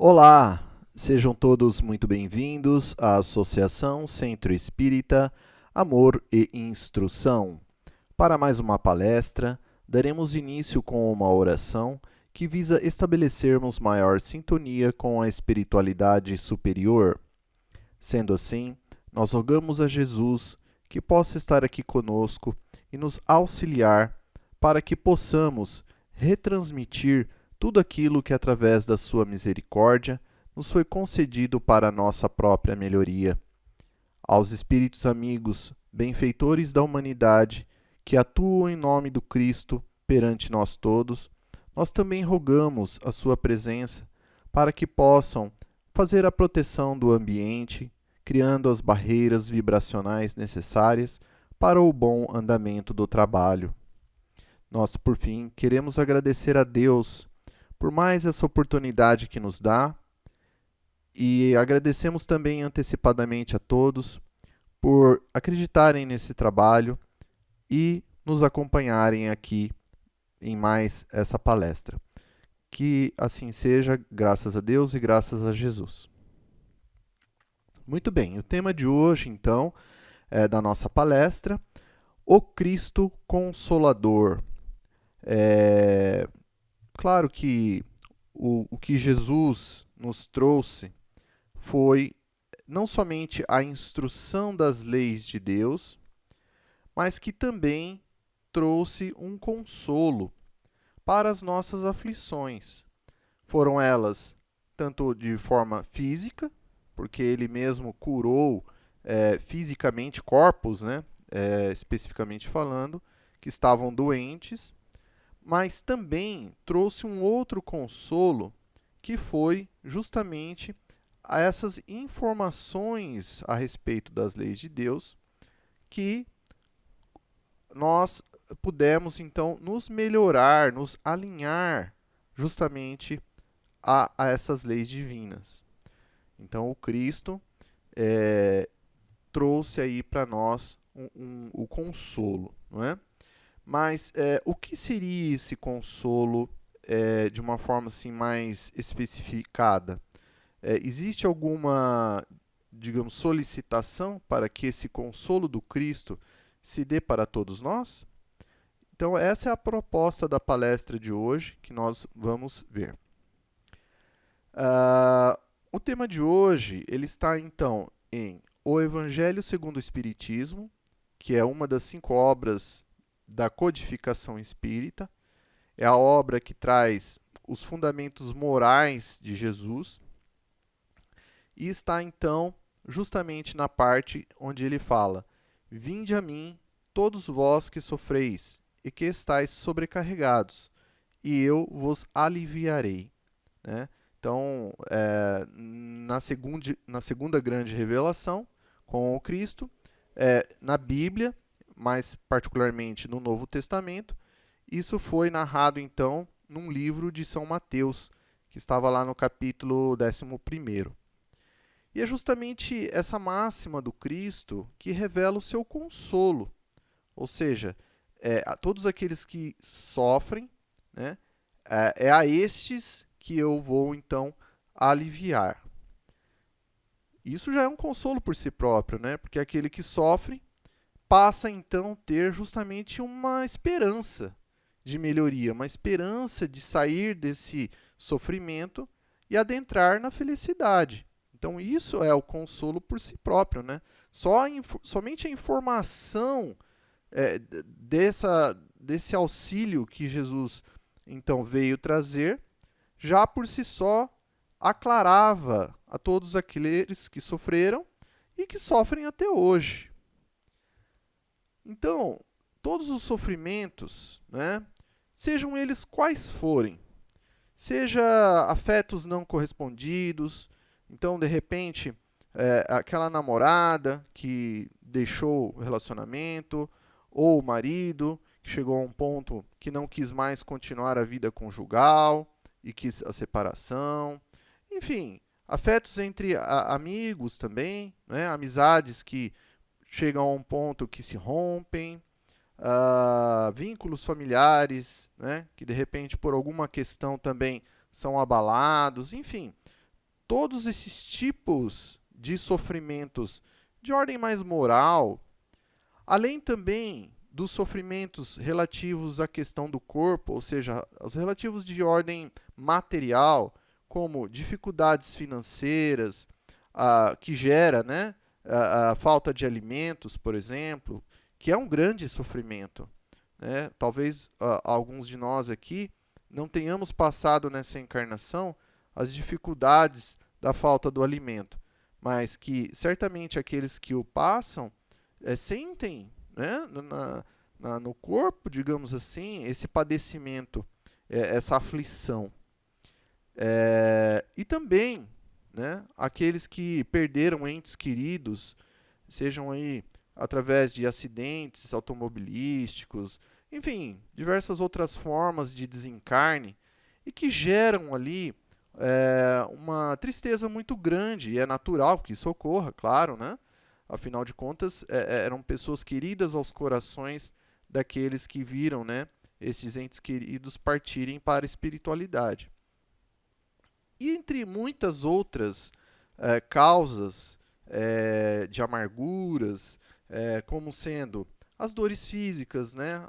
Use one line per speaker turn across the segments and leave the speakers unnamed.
Olá, sejam todos muito bem-vindos à Associação Centro Espírita Amor e Instrução. Para mais uma palestra, daremos início com uma oração que visa estabelecermos maior sintonia com a espiritualidade superior. Sendo assim, nós rogamos a Jesus que possa estar aqui conosco e nos auxiliar para que possamos retransmitir tudo aquilo que, através da sua misericórdia, nos foi concedido para a nossa própria melhoria. Aos espíritos amigos, benfeitores da humanidade, que atuam em nome do Cristo perante nós todos, nós também rogamos a sua presença para que possam fazer a proteção do ambiente, criando as barreiras vibracionais necessárias para o bom andamento do trabalho. Nós, por fim, queremos agradecer a Deus por mais essa oportunidade que nos dá e agradecemos também antecipadamente a todos por acreditarem nesse trabalho e nos acompanharem aqui em mais essa palestra. Que assim seja, graças a Deus e graças a Jesus. Muito bem, o tema de hoje, então, é da nossa palestra, o Cristo Consolador. Claro que o que Jesus nos trouxe foi não somente a instrução das leis de Deus, mas que também trouxe um consolo para as nossas aflições. Foram elas tanto de forma física, porque ele mesmo curou fisicamente corpos, né, especificamente falando, que estavam doentes, mas também trouxe um outro consolo, que foi justamente a essas informações a respeito das leis de Deus, que nós pudemos então nos melhorar, nos alinhar justamente a essas leis divinas. Então o Cristo trouxe aí para nós o consolo, não é? Mas o que seria esse consolo de uma forma assim mais especificada? Existe alguma, digamos, solicitação para que esse consolo do Cristo se dê para todos nós? Então essa é a proposta da palestra de hoje que nós vamos ver. O tema de hoje ele está então em O Evangelho segundo o Espiritismo, que é uma das 5 obras da codificação espírita. É a obra que traz os fundamentos morais de Jesus e está então justamente na parte onde ele fala: Vinde a mim, todos vós que sofreis e que estáis sobrecarregados, e eu vos aliviarei. Né? Então, na segunda grande revelação com o Cristo, na Bíblia, mais particularmente no Novo Testamento, isso foi narrado então num livro de São Mateus, que estava lá no capítulo 11º. E é justamente essa máxima do Cristo que revela o seu consolo, ou seja, a todos aqueles que sofrem, né, é a estes que eu vou então aliviar. Isso já é um consolo por si próprio, né? Porque aquele que sofre passa então a ter justamente uma esperança de melhoria, uma esperança de sair desse sofrimento e adentrar na felicidade. Então isso é o consolo por si próprio, né? Somente a informação desse auxílio que Jesus então veio trazer, já por si só aclarava a todos aqueles que sofreram e que sofrem até hoje. Então, todos os sofrimentos, né, sejam eles quais forem, seja afetos não correspondidos, então de repente aquela namorada que deixou o relacionamento, ou o marido que chegou a um ponto que não quis mais continuar a vida conjugal e quis a separação. Enfim, afetos entre amigos também, né? Amizades que chegam a um ponto que se rompem, vínculos familiares, né? Que de repente por alguma questão também são abalados, enfim. todos esses tipos de sofrimentos de ordem mais moral, além também dos sofrimentos relativos à questão do corpo, ou seja, os relativos de ordem material, como dificuldades financeiras, que gera, né, a falta de alimentos, por exemplo, que é um grande sofrimento, né? Talvez alguns de nós aqui não tenhamos passado nessa encarnação as dificuldades da falta do alimento, mas que certamente aqueles que o passam sentem, né, no corpo, digamos assim, esse padecimento, essa aflição. E também, né, aqueles que perderam entes queridos, sejam aí através de acidentes automobilísticos, enfim, diversas outras formas de desencarne, e que geram ali uma tristeza muito grande, e é natural que isso ocorra, claro, né? Afinal de contas, eram pessoas queridas aos corações daqueles que viram, né, esses entes queridos partirem para a espiritualidade. E entre muitas outras causas de amarguras, como sendo as dores físicas, né?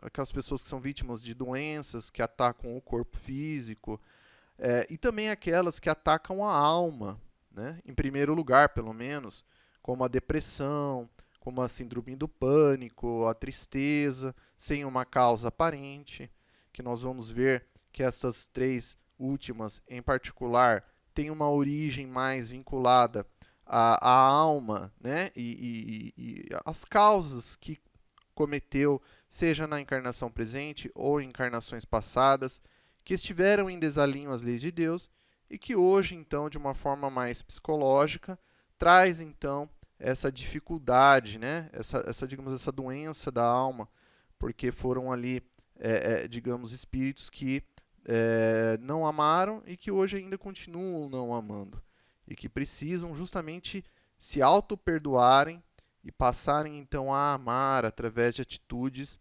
Aquelas pessoas que são vítimas de doenças que atacam o corpo físico, e também aquelas que atacam a alma, né? Em primeiro lugar, pelo menos, como a depressão, como a síndrome do pânico, a tristeza, sem uma causa aparente, que nós vamos ver que essas três últimas, em particular, têm uma origem mais vinculada à alma, né? E as causas que cometeu, seja na encarnação presente ou em encarnações passadas, que estiveram em desalinho às leis de Deus e que hoje, então, de uma forma mais psicológica, traz, então, essa dificuldade, né? Digamos, essa doença da alma, porque foram ali, digamos, espíritos que não amaram e que hoje ainda continuam não amando e que precisam justamente se auto-perdoarem e passarem então a amar através de atitudes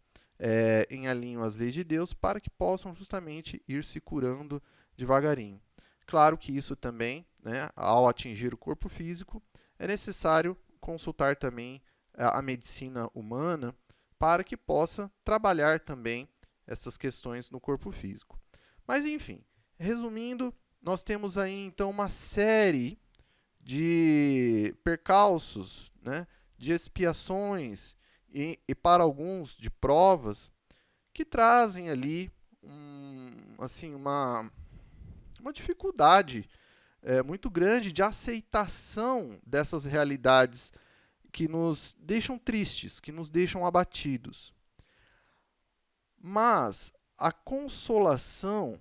em alinho às leis de Deus para que possam justamente ir se curando devagarinho. Claro que isso também, né, ao atingir o corpo físico, é necessário consultar também a medicina humana para que possa trabalhar também essas questões no corpo físico. Mas enfim, resumindo, nós temos aí então uma série de percalços, né, de expiações e para alguns de provas que trazem ali assim, uma dificuldade muito grande de aceitação dessas realidades que nos deixam tristes, que nos deixam abatidos. Mas a consolação,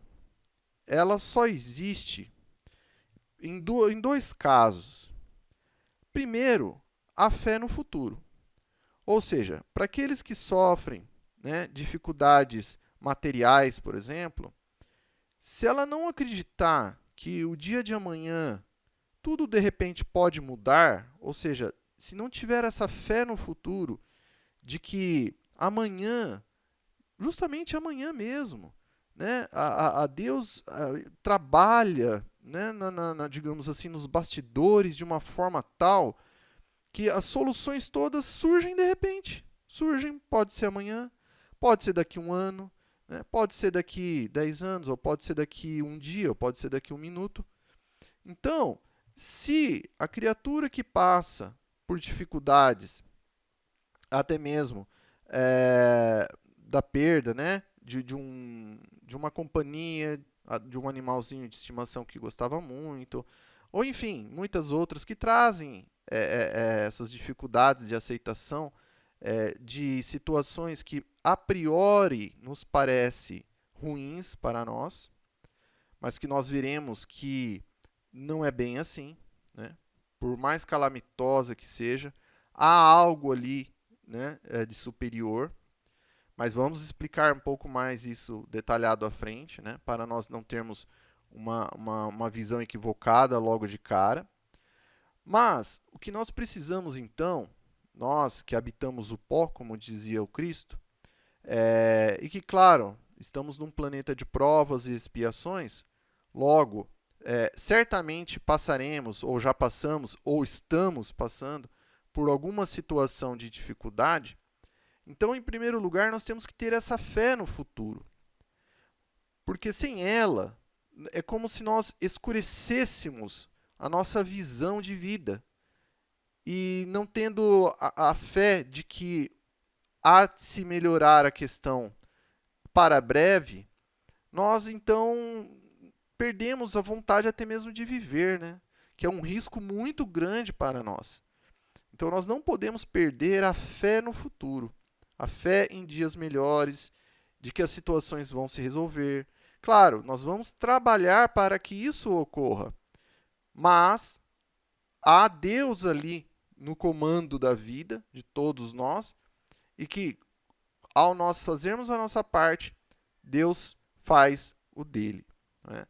ela só existe em dois casos. Primeiro, a fé no futuro. Ou seja, para aqueles que sofrem, né, dificuldades materiais, por exemplo, se ela não acreditar que o dia de amanhã tudo de repente pode mudar, ou seja, se não tiver essa fé no futuro de que amanhã, justamente amanhã mesmo, né, a Deus trabalha, né, digamos assim, nos bastidores de uma forma tal que as soluções todas surgem de repente. Surgem, pode ser amanhã, pode ser daqui um ano, né, pode ser daqui 10 anos, ou pode ser daqui um dia, ou pode ser daqui um minuto. Então, se a criatura que passa por dificuldades, até mesmo da perda, né, de uma companhia, de um animalzinho de estimação que gostava muito, ou enfim, muitas outras que trazem essas dificuldades de aceitação de situações que a priori nos parece ruins para nós, mas que nós veremos que não é bem assim, né? Por mais calamitosa que seja, há algo ali, né, de superior. Mas vamos explicar um pouco mais isso detalhado à frente, né, para nós não termos uma visão equivocada logo de cara. Mas o que nós precisamos então, nós que habitamos o pó, como dizia o Cristo, e que, claro, estamos num planeta de provas e expiações, logo, certamente passaremos, ou já passamos, ou estamos passando por alguma situação de dificuldade. Então, em primeiro lugar, nós temos que ter essa fé no futuro. Porque sem ela, é como se nós escurecêssemos a nossa visão de vida. E não tendo a fé de que há de se melhorar a questão para breve, nós então perdemos a vontade até mesmo de viver, né? Que é um risco muito grande para nós. Então nós não podemos perder a fé no futuro, a fé em dias melhores, de que as situações vão se resolver. Claro, nós vamos trabalhar para que isso ocorra, mas há Deus ali no comando da vida de todos nós e que, ao nós fazermos a nossa parte, Deus faz o dele, né?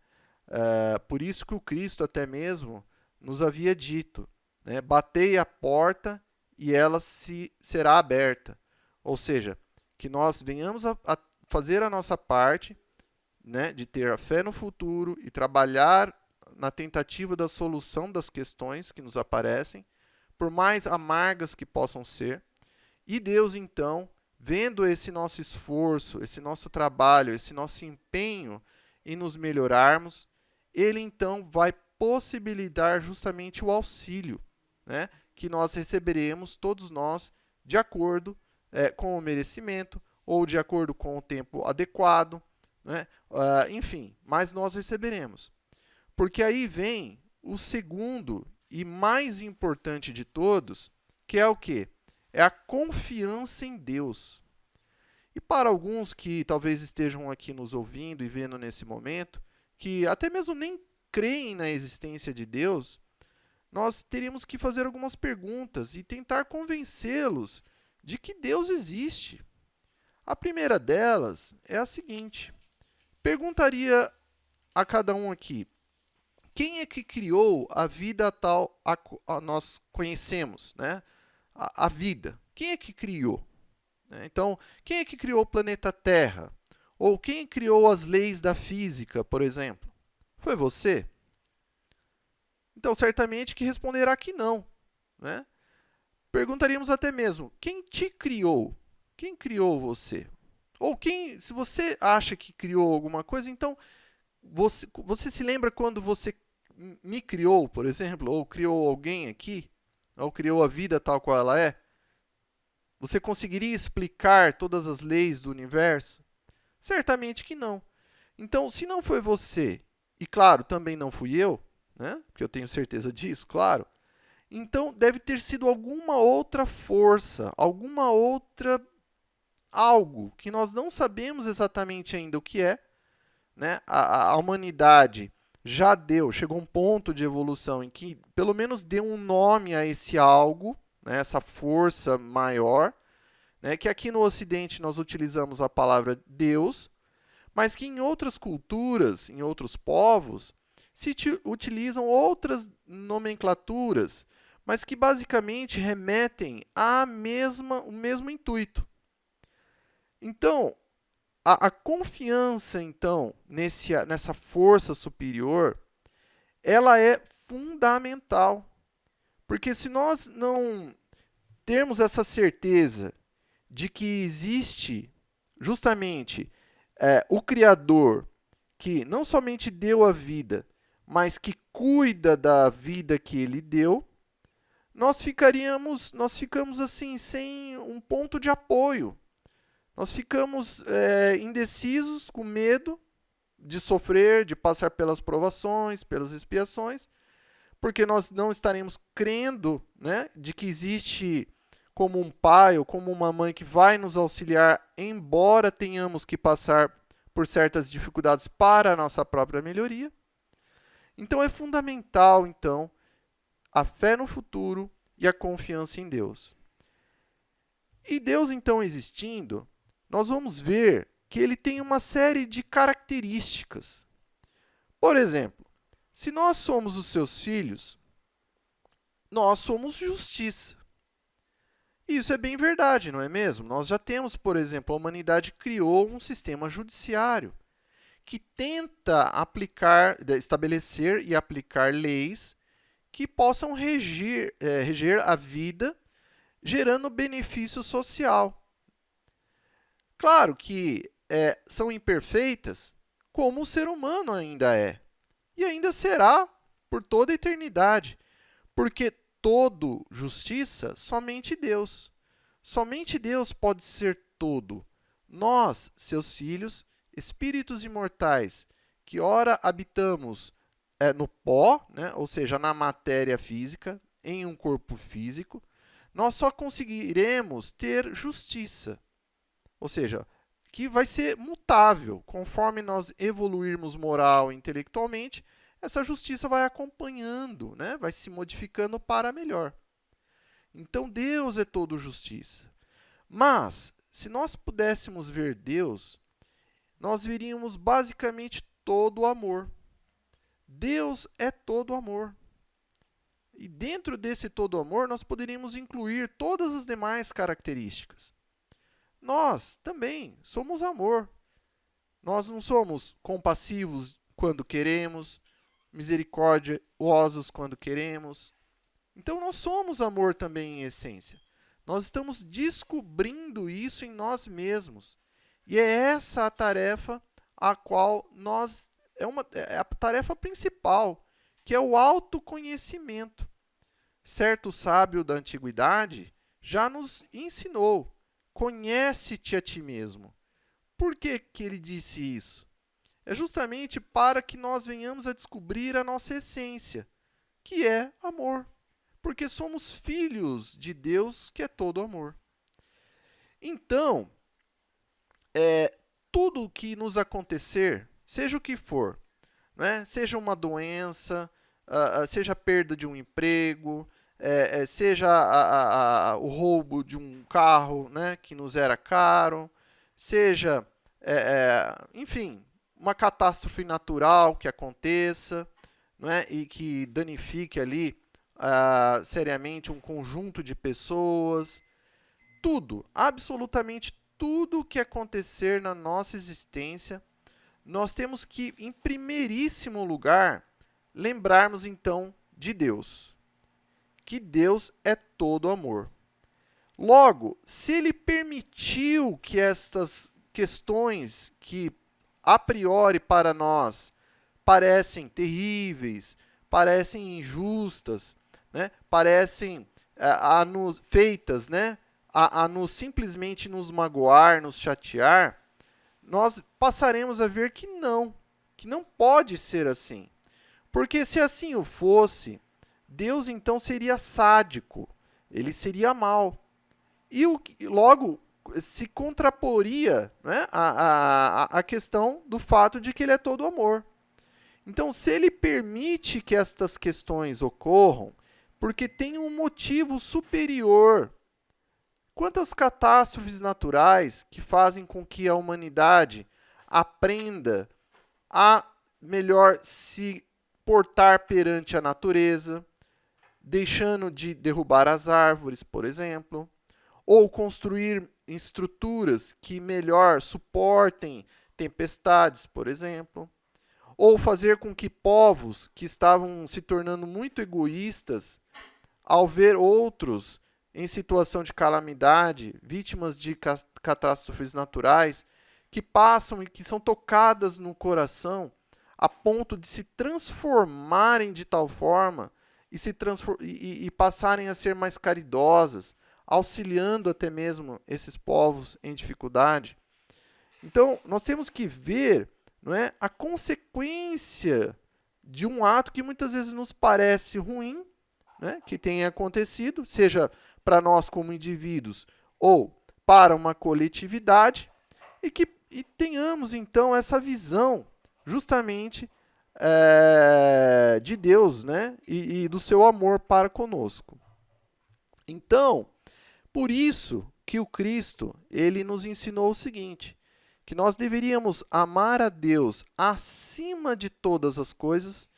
Por isso que o Cristo até mesmo nos havia dito, né? Batei a porta e ela será aberta. Ou seja, que nós venhamos a fazer a nossa parte, né? De ter a fé no futuro e trabalhar na tentativa da solução das questões que nos aparecem, por mais amargas que possam ser. E Deus, então, vendo esse nosso esforço, esse nosso trabalho, esse nosso empenho em nos melhorarmos, Ele, então, vai possibilitar justamente o auxílio, né, que nós receberemos, todos nós, de acordo com o merecimento ou de acordo com o tempo adequado, né, enfim, mas nós receberemos. Porque aí vem o segundo e mais importante de todos, que é o quê? É a confiança em Deus. E para alguns que talvez estejam aqui nos ouvindo e vendo nesse momento, que até mesmo nem creem na existência de Deus, nós teríamos que fazer algumas perguntas e tentar convencê-los de que Deus existe. A primeira delas é a seguinte: perguntaria a cada um aqui, quem é que criou a vida tal a nós conhecemos, né? A vida? Quem é que criou? Então, quem é que criou o planeta Terra? Ou quem criou as leis da física, por exemplo? Foi você? Então, certamente que responderá que não, né? Perguntaríamos até mesmo, quem te criou? Quem criou você? Ou quem, se você acha que criou alguma coisa, então você se lembra quando você me criou, por exemplo, ou criou alguém aqui, ou criou a vida tal qual ela é? Você conseguiria explicar todas as leis do universo? Certamente que não. Então, se não foi você, e claro, também não fui eu, né? Porque eu tenho certeza disso, claro. Então, deve ter sido alguma outra força, alguma outra algo que nós não sabemos exatamente ainda o que é, né? A humanidade já chegou a um ponto de evolução em que pelo menos deu um nome a esse algo, né? Essa força maior, né? Que aqui no Ocidente nós utilizamos a palavra Deus, mas que em outras culturas, em outros povos, se utilizam outras nomenclaturas, mas que basicamente remetem o mesmo intuito. Então, a confiança, então, nessa força superior, ela é fundamental. Porque se nós não termos essa certeza de que existe justamente o Criador, que não somente deu a vida, mas que cuida da vida que ele deu, nós ficamos assim, sem um ponto de apoio. Nós ficamos indecisos, com medo de sofrer, de passar pelas provações, pelas expiações, porque nós não estaremos crendo, né, de que existe como um pai ou como uma mãe que vai nos auxiliar, embora tenhamos que passar por certas dificuldades para a nossa própria melhoria. Então é fundamental, então, a fé no futuro e a confiança em Deus. E Deus, então, existindo, nós vamos ver que ele tem uma série de características. Por exemplo, se nós somos os seus filhos, nós somos justiça. E isso é bem verdade, não é mesmo? Nós já temos, por exemplo, a humanidade criou um sistema judiciário que tenta estabelecer e aplicar leis que possam reger a vida, gerando benefício social. Claro que são imperfeitas, como o ser humano ainda é, e ainda será por toda a eternidade, porque todo justiça, somente Deus. Somente Deus pode ser todo. Nós, seus filhos, espíritos imortais, que ora habitamos no pó, né, ou seja, na matéria física, em um corpo físico, nós só conseguiremos ter justiça. Ou seja, que vai ser mutável. Conforme nós evoluirmos moral e intelectualmente, essa justiça vai acompanhando, né? Vai se modificando para melhor. Então, Deus é todo justiça. Mas, se nós pudéssemos ver Deus, nós veríamos basicamente todo o amor. Deus é todo amor. E dentro desse todo amor, nós poderíamos incluir todas as demais características. Nós também somos amor. Nós não somos compassivos quando queremos, misericordiosos quando queremos. Então, nós somos amor também em essência. Nós estamos descobrindo isso em nós mesmos. E é essa a tarefa a qual é a tarefa principal, que é o autoconhecimento. Certo sábio da antiguidade já nos ensinou: conhece-te a ti mesmo. Por que ele disse isso? É justamente para que nós venhamos a descobrir a nossa essência, que é amor. Porque somos filhos de Deus, que é todo amor. Então, tudo o que nos acontecer, seja o que for, né? Seja uma doença, seja a perda de um emprego, seja o roubo de um carro, né, que nos era caro, seja, enfim, uma catástrofe natural que aconteça, né, e que danifique ali seriamente um conjunto de pessoas. Tudo, absolutamente tudo o que acontecer na nossa existência, nós temos que, em primeiríssimo lugar, lembrarmos então de Deus. Que Deus é todo amor. Logo, se Ele permitiu que estas questões que a priori para nós parecem terríveis, parecem injustas, né, parecem feitas, né, a nos simplesmente nos magoar, nos chatear, nós passaremos a ver que não pode ser assim. Porque se assim o fosse, Deus então seria sádico, ele seria mau. E logo se contraporia, né, a questão do fato de que ele é todo amor. Então, se ele permite que estas questões ocorram, porque tem um motivo superior. Quantas catástrofes naturais que fazem com que a humanidade aprenda a melhor se portar perante a natureza, deixando de derrubar as árvores, por exemplo, ou construir estruturas que melhor suportem tempestades, por exemplo, ou fazer com que povos que estavam se tornando muito egoístas, ao ver outros em situação de calamidade, vítimas de catástrofes naturais, que passam e que são tocadas no coração a ponto de se transformarem de tal forma e passarem a ser mais caridosas, auxiliando até mesmo esses povos em dificuldade. Então, nós temos que ver, não é, a consequência de um ato que muitas vezes nos parece ruim, né, que tenha acontecido, seja para nós como indivíduos ou para uma coletividade, e tenhamos então essa visão justamente de Deus, né, e do seu amor para conosco. Então, por isso que o Cristo ele nos ensinou o seguinte, que nós deveríamos amar a Deus acima de todas as coisas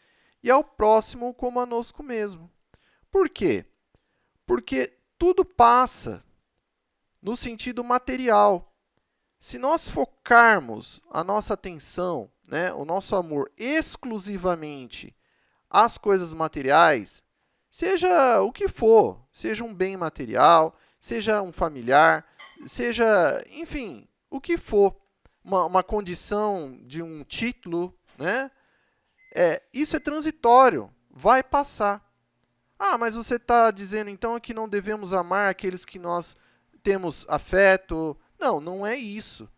e ao próximo como a nós mesmo. Por quê? Porque tudo passa no sentido material. Se nós focarmos a nossa atenção né, o nosso amor exclusivamente às coisas materiais, seja o que for, seja um bem material, seja um familiar, seja, enfim, o que for, uma condição de um título, né? Isso é transitório, vai passar. Ah, mas você está dizendo então que não devemos amar aqueles que nós temos afeto? Não, não é isso.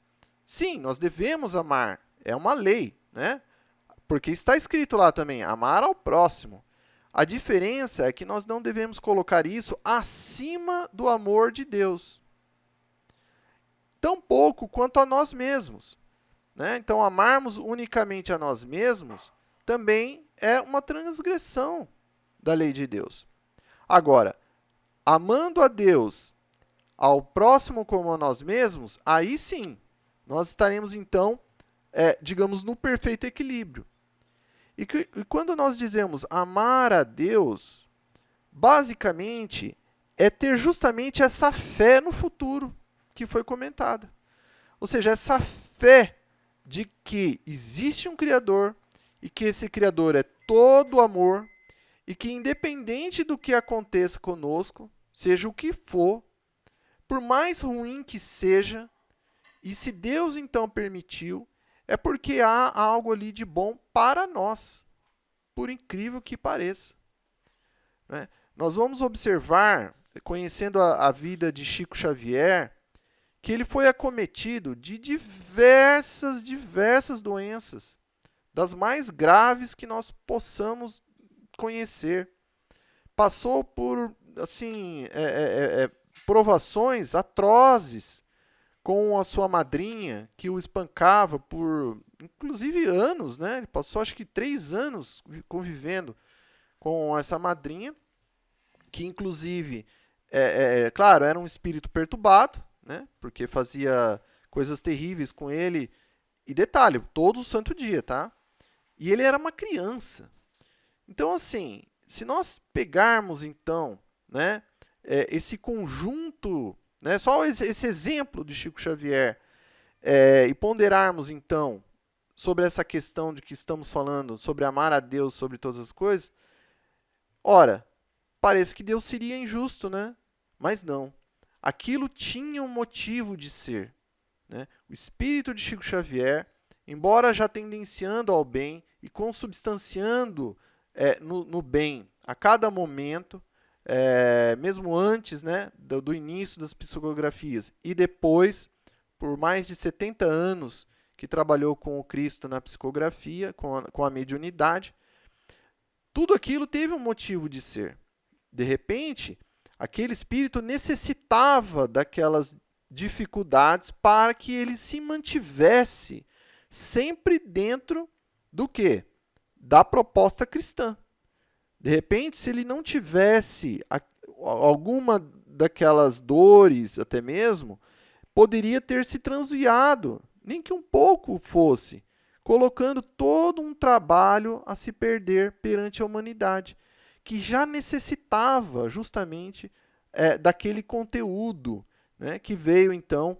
Sim, nós devemos amar, é uma lei, né? Porque está escrito lá também, amar ao próximo. A diferença é que nós não devemos colocar isso acima do amor de Deus. Tão pouco quanto a nós mesmos, né? Então, amarmos unicamente a nós mesmos também é uma transgressão da lei de Deus. Agora, amando a Deus, ao próximo como a nós mesmos, aí sim, nós estaremos então, digamos, no perfeito equilíbrio. E quando nós dizemos amar a Deus, basicamente é ter justamente essa fé no futuro que foi comentada. Ou seja, essa fé de que existe um Criador e que esse Criador é todo amor e que independente do que aconteça conosco, seja o que for, por mais ruim que seja, e se Deus então permitiu, é porque há algo ali de bom para nós, por incrível que pareça, né? Nós vamos observar, conhecendo a vida de Chico Xavier, que ele foi acometido de diversas doenças, das mais graves que nós possamos conhecer. Passou por, assim, provações atrozes com a sua madrinha, que o espancava por, inclusive, anos, né? Ele passou, acho que 3 anos convivendo com essa madrinha, que, inclusive, claro, era um espírito perturbado, né? Porque fazia coisas terríveis com ele. E detalhe, todo santo dia, tá? E ele era uma criança. Então, assim, se nós pegarmos, então, né, esse conjunto, né, só esse exemplo de Chico Xavier, e ponderarmos, então, sobre essa questão de que estamos falando, sobre amar a Deus sobre todas as coisas, ora, parece que Deus seria injusto, né? Mas não. Aquilo tinha um motivo de ser, né? O espírito de Chico Xavier, embora já tendenciando ao bem e consubstanciando no bem a cada momento, mesmo antes, né, do início das psicografias e depois, por mais de 70 anos que trabalhou com o Cristo na psicografia, com a mediunidade, tudo aquilo teve um motivo de ser. De repente, aquele espírito necessitava daquelas dificuldades para que ele se mantivesse sempre dentro do quê? Da proposta cristã. De repente, se ele não tivesse alguma daquelas dores, até mesmo, poderia ter se transviado, nem que um pouco fosse, colocando todo um trabalho a se perder perante a humanidade, que já necessitava justamente daquele conteúdo, né, que veio então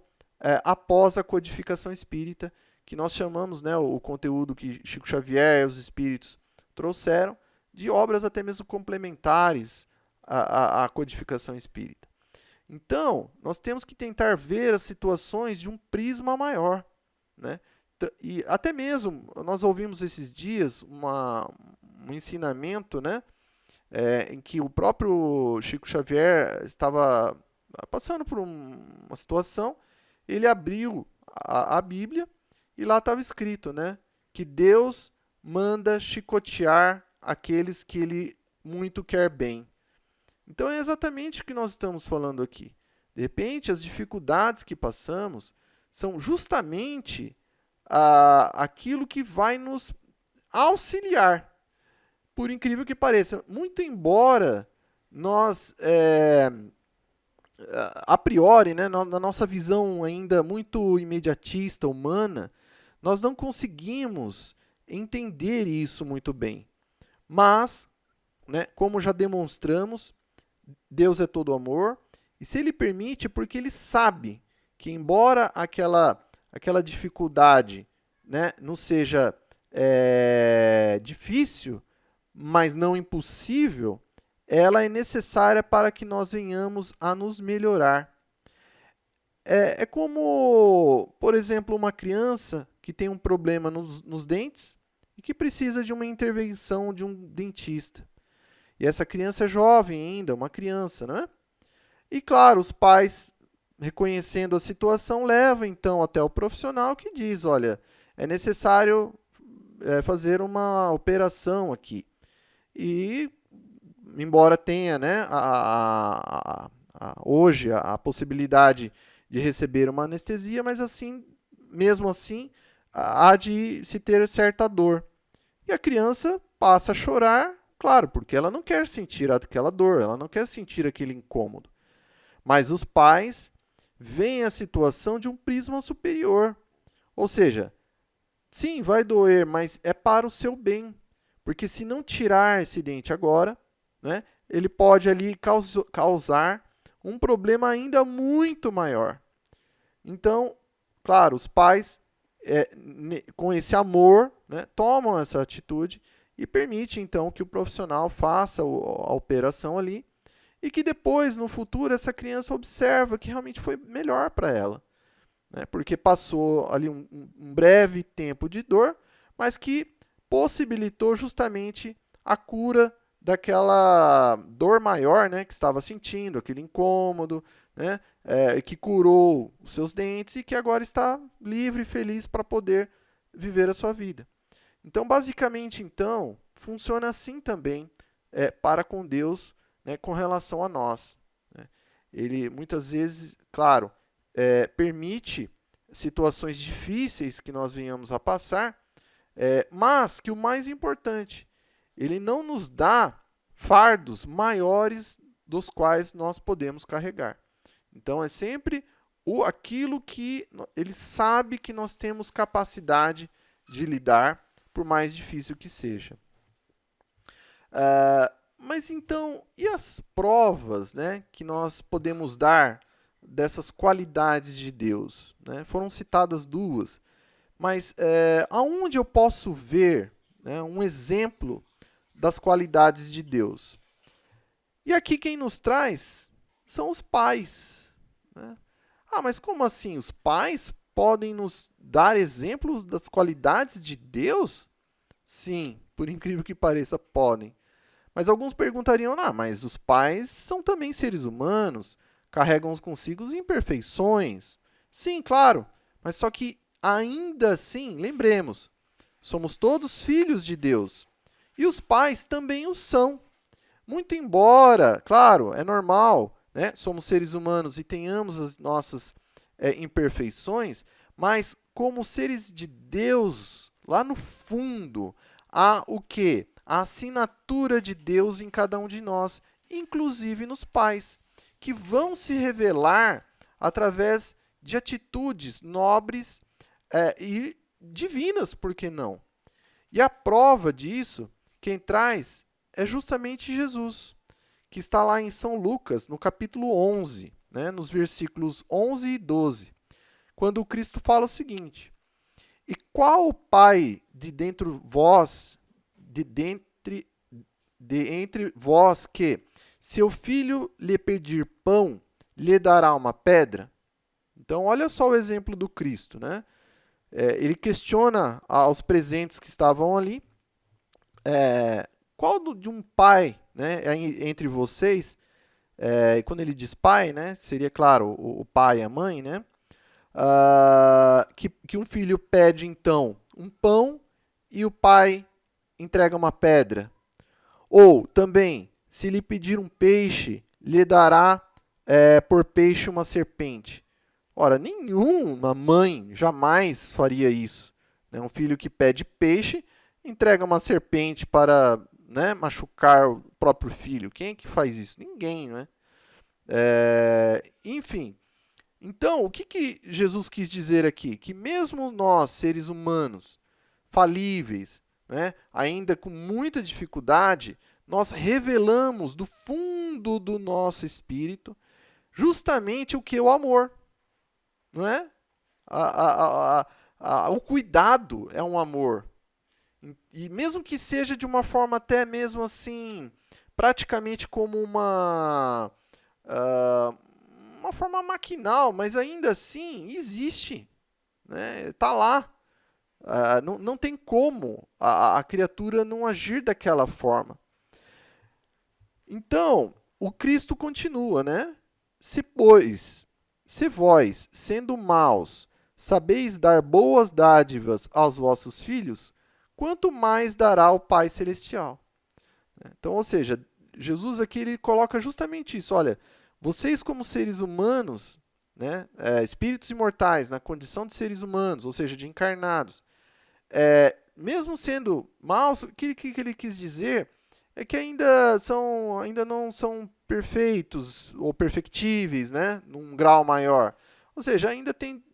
após a codificação espírita, que nós chamamos, né, o conteúdo que Chico Xavier e os espíritos trouxeram, de obras até mesmo complementares à codificação espírita. Então, nós temos que tentar ver as situações de um prisma maior, né? E até mesmo, nós ouvimos esses dias um ensinamento, né, em que o próprio Chico Xavier estava passando por uma situação, ele abriu a Bíblia e lá estava escrito, né, que Deus manda chicotear aqueles que ele muito quer bem. Então é exatamente o que nós estamos falando aqui. De repente, as dificuldades que passamos são justamente aquilo que vai nos auxiliar. Por incrível que pareça, muito embora nós, a priori, né, na nossa visão ainda muito imediatista, humana, nós não conseguimos entender isso muito bem. Mas, né, como já demonstramos, Deus é todo amor, e se Ele permite, porque Ele sabe que, embora aquela dificuldade né, não seja difícil, mas não impossível, ela é necessária para que nós venhamos a nos melhorar. É como, por exemplo, uma criança que tem um problema nos dentes e que precisa de uma intervenção de um dentista. E essa criança é jovem ainda, uma criança, né? E claro, os pais, reconhecendo a situação, levam então até o profissional que diz, olha, é necessário fazer uma operação aqui. E, embora tenha, né, hoje a possibilidade de receber uma anestesia, mas assim, mesmo assim, há de se ter certa dor. E a criança passa a chorar, claro, porque ela não quer sentir aquela dor, ela não quer sentir aquele incômodo. Mas os pais veem a situação de um prisma superior. Ou seja, sim, vai doer, mas é para o seu bem. Porque se não tirar esse dente agora, né, ele pode ali causar um problema ainda muito maior. Então, claro, os pais, com esse amor, né, tomam essa atitude e permitem, então, que o profissional faça a operação ali e que depois, no futuro, essa criança observa que realmente foi melhor para ela, né, porque passou ali um breve tempo de dor, mas que possibilitou justamente a cura daquela dor maior, né, que estava sentindo, aquele incômodo, né, que curou os seus dentes e que agora está livre e feliz para poder viver a sua vida. Então, basicamente, então, funciona assim também para com Deus, né, com relação a nós. Né. Ele, muitas vezes, claro, permite situações difíceis que nós venhamos a passar, mas que o mais importante, ele não nos dá fardos maiores dos quais nós podemos carregar. Então, é sempre aquilo que ele sabe que nós temos capacidade de lidar, por mais difícil que seja. Mas então, e as provas, né, que nós podemos dar dessas qualidades de Deus? Né? Foram citadas duas, mas aonde eu posso ver, né, um exemplo das qualidades de Deus? E aqui quem nos traz são os pais. Né? Mas como assim? Os pais podem nos dar exemplos das qualidades de Deus? Sim, por incrível que pareça, podem. Mas alguns perguntariam, mas os pais são também seres humanos, carregam consigo imperfeições. Sim, claro, mas só que ainda assim, lembremos, somos todos filhos de Deus. E os pais também o são. Muito embora, claro, é normal, né? Somos seres humanos e tenhamos as nossas imperfeições, mas como seres de Deus, lá no fundo, há o quê? A assinatura de Deus em cada um de nós, inclusive nos pais, que vão se revelar através de atitudes nobres e divinas, por que não? E a prova disso, quem traz é justamente Jesus, que está lá em São Lucas, no capítulo 11, né, nos versículos 11 e 12, quando o Cristo fala o seguinte: E qual o pai de dentro vós, entre vós que, seu filho lhe pedir pão, lhe dará uma pedra? Então, olha só o exemplo do Cristo, né? Ele questiona aos presentes que estavam ali, qual de um pai, né, entre vocês, e quando ele diz pai, né, seria, claro, o pai e a mãe, né, que um filho pede, então, um pão e o pai entrega uma pedra. Ou, também, se lhe pedir um peixe, lhe dará por peixe uma serpente. Ora, nenhuma mãe jamais faria isso. Né? Um filho que pede peixe, entrega uma serpente para, né, machucar o próprio filho. Quem é que faz isso? Ninguém, né? Enfim, então, o que Jesus quis dizer aqui? Que mesmo nós, seres humanos, falíveis, né, ainda com muita dificuldade, nós revelamos do fundo do nosso espírito justamente o que é o amor. Não é? O cuidado é um amor. E mesmo que seja de uma forma até mesmo assim, praticamente como uma forma maquinal, mas ainda assim existe, né? Tá lá. Não tem como a criatura não agir daquela forma. Então, o Cristo continua, né? Pois, se vós, sendo maus, sabeis dar boas dádivas aos vossos filhos, quanto mais dará o Pai Celestial. Então, ou seja, Jesus aqui ele coloca justamente isso. Olha, vocês como seres humanos, né, espíritos imortais na condição de seres humanos, ou seja, de encarnados, mesmo sendo maus, o que ele quis dizer é que ainda não são perfeitos ou perfectíveis, né, num grau maior. Ou seja, ainda tem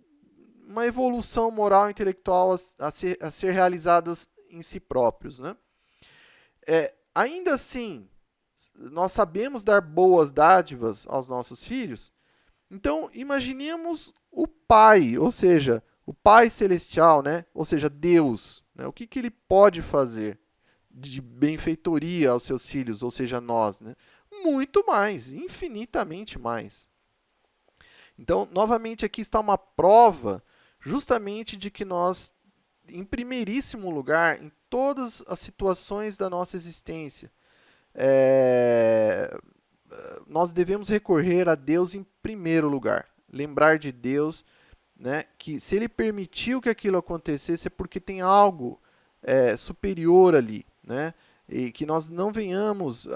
uma evolução moral e intelectual a ser realizadas em si próprios, né? Ainda assim, nós sabemos dar boas dádivas aos nossos filhos, então imaginemos o Pai, ou seja, o Pai Celestial, né? Ou seja, Deus. Né? O que ele pode fazer de benfeitoria aos seus filhos, ou seja, nós? Né? Muito mais, infinitamente mais. Então, novamente, aqui está uma prova justamente de que nós, em primeiríssimo lugar, em todas as situações da nossa existência, nós devemos recorrer a Deus em primeiro lugar. Lembrar de Deus, né, que se Ele permitiu que aquilo acontecesse é porque tem algo superior ali, né, e que nós não venhamos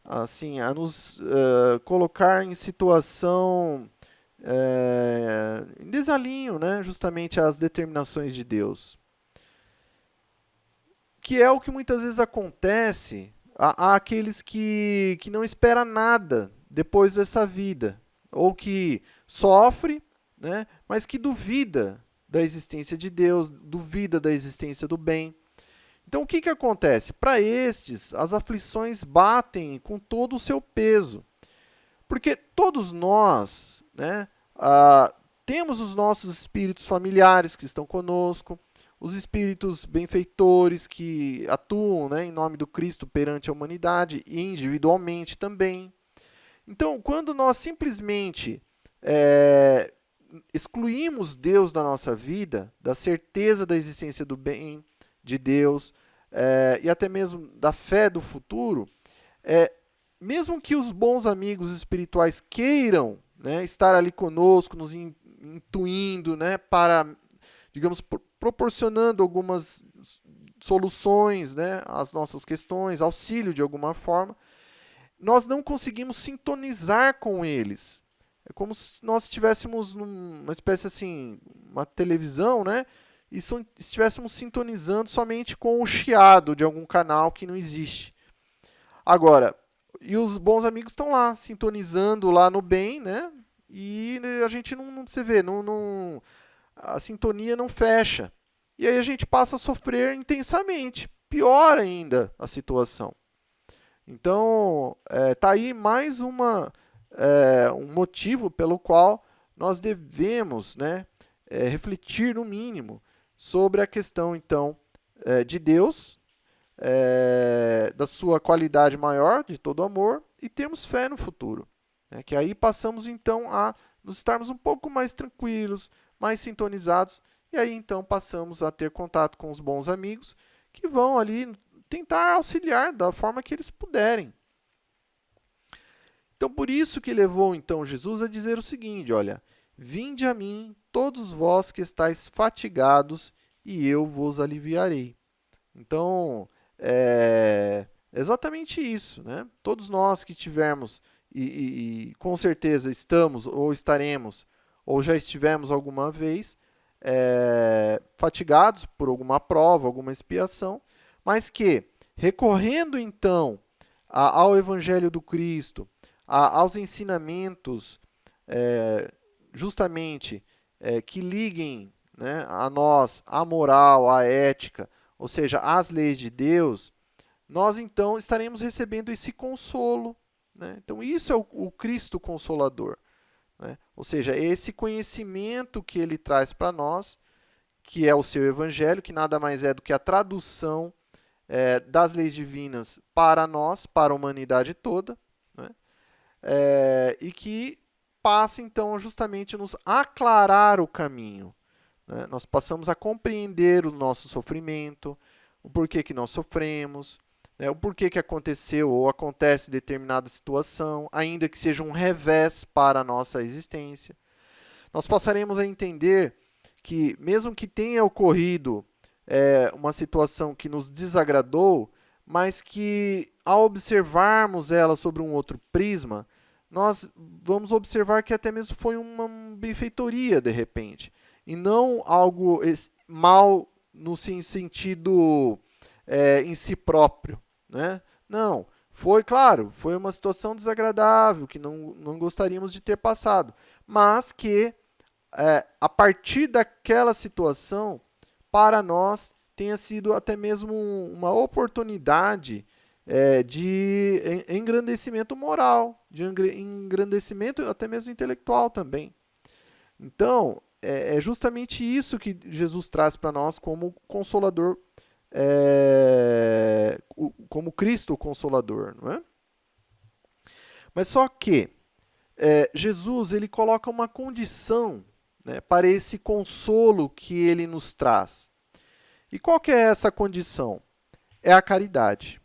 assim, a nos colocar em situação em desalinho, né, justamente às determinações de Deus. Que é o que muitas vezes acontece a aqueles que não esperam nada depois dessa vida, ou que sofre, né, mas que duvida da existência de Deus, duvida da existência do bem. Então, o que acontece? Para estes, as aflições batem com todo o seu peso. Porque todos nós, né, temos os nossos espíritos familiares que estão conosco, os espíritos benfeitores que atuam, né, em nome do Cristo perante a humanidade e individualmente também. Então, quando nós simplesmente excluímos Deus da nossa vida, da certeza da existência do bem de Deus e até mesmo da fé do futuro, mesmo que os bons amigos espirituais queiram, né, estar ali conosco, nos intuindo, né, para, digamos, proporcionando algumas soluções, né, às nossas questões, auxílio de alguma forma, nós não conseguimos sintonizar com eles. É como se nós estivéssemos numa espécie assim, uma televisão, né, e estivéssemos sintonizando somente com o chiado de algum canal que não existe. Agora, e os bons amigos estão lá, sintonizando lá no bem, né? E a gente não você vê, a sintonia não fecha. E aí a gente passa a sofrer intensamente. Pior ainda a situação. Então, tá aí mais um motivo pelo qual nós devemos, né, refletir no mínimo sobre a questão, então, de Deus, da sua qualidade maior, de todo amor, e termos fé no futuro. Né? Que aí passamos então a nos estarmos um pouco mais tranquilos, mais sintonizados, e aí então passamos a ter contato com os bons amigos que vão ali tentar auxiliar da forma que eles puderem. Então por isso que levou então Jesus a dizer o seguinte, olha, vinde a mim todos vós que estáis fatigados e eu vos aliviarei. Então, exatamente isso, né? Todos nós que tivermos, e com certeza estamos ou estaremos, ou já estivemos alguma vez, fatigados por alguma prova, alguma expiação, mas que, recorrendo então ao Evangelho do Cristo, aos ensinamentos justamente que liguem, né, a nós, a moral, a ética, ou seja, as leis de Deus, nós então estaremos recebendo esse consolo. Né? Então, isso é o Cristo Consolador. né? Ou seja, esse conhecimento que ele traz para nós, que é o seu evangelho, que nada mais é do que a tradução das leis divinas para nós, para a humanidade toda, né? E que passa então justamente a nos aclarar o caminho, né? Nós passamos a compreender o nosso sofrimento, o porquê que nós sofremos, né? O porquê que aconteceu ou acontece determinada situação, ainda que seja um revés para a nossa existência. Nós passaremos a entender que, mesmo que tenha ocorrido uma situação que nos desagradou, mas que, ao observarmos ela sobre um outro prisma, nós vamos observar que até mesmo foi uma benfeitoria, de repente, e não algo mal no sentido em si próprio, né? Não, foi, claro, foi uma situação desagradável, que não gostaríamos de ter passado, mas que a partir daquela situação, para nós, tenha sido até mesmo uma oportunidade de engrandecimento moral, de engrandecimento até mesmo intelectual também. Então, é justamente isso que Jesus traz para nós como Consolador, como Cristo o Consolador, não é? Mas só que Jesus ele coloca uma condição, né, para esse consolo que ele nos traz. E qual que é essa condição? É a caridade.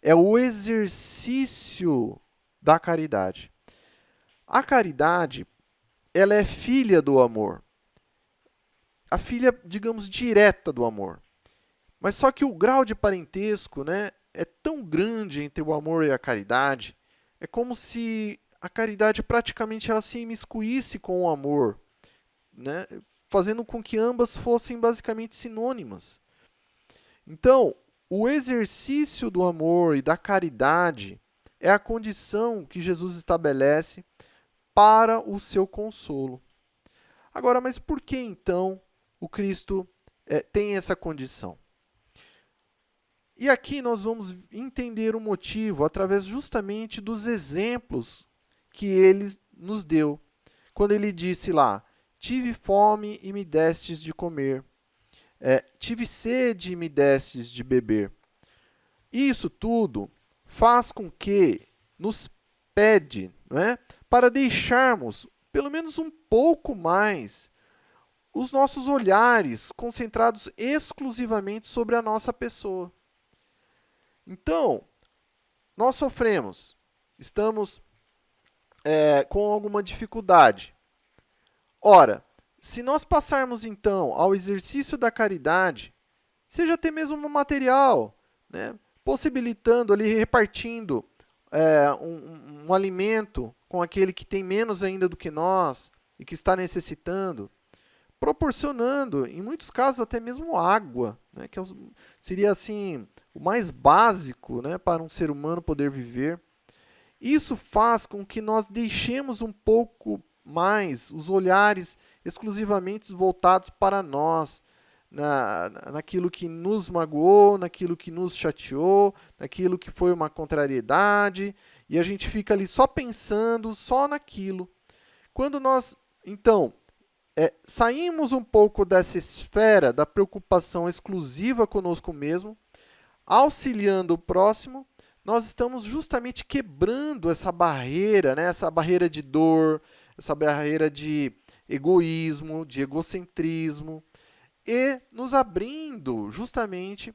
É o exercício da caridade. A caridade, ela é filha do amor. A filha, digamos, direta do amor. Mas só que o grau de parentesco, né, é tão grande entre o amor e a caridade, é como se a caridade praticamente ela se imiscuísse com o amor, né, fazendo com que ambas fossem basicamente sinônimas. Então, o exercício do amor e da caridade é a condição que Jesus estabelece para o seu consolo. Agora, mas por que então o Cristo tem essa condição? E aqui nós vamos entender o motivo através justamente dos exemplos que ele nos deu. Quando ele disse lá, tive fome e me destes de comer. Tive sede e me destes de beber. Isso tudo faz com que nos pede, não é, para deixarmos pelo menos um pouco mais os nossos olhares concentrados exclusivamente sobre a nossa pessoa. Então, nós sofremos, estamos com alguma dificuldade. Ora, se nós passarmos então ao exercício da caridade, seja até mesmo no material, né, possibilitando ali, repartindo um alimento com aquele que tem menos ainda do que nós e que está necessitando, proporcionando, em muitos casos, até mesmo água, né, que seria assim o mais básico, né, para um ser humano poder viver. Isso faz com que nós deixemos um pouco mais os olhares exclusivamente voltados para nós, naquilo que nos magoou, naquilo que nos chateou, naquilo que foi uma contrariedade, e a gente fica ali só pensando, só naquilo. Quando nós, então, saímos um pouco dessa esfera da preocupação exclusiva conosco mesmo, auxiliando o próximo, nós estamos justamente quebrando essa barreira, né? Essa barreira de dor, essa barreira de egoísmo, de egocentrismo, e nos abrindo justamente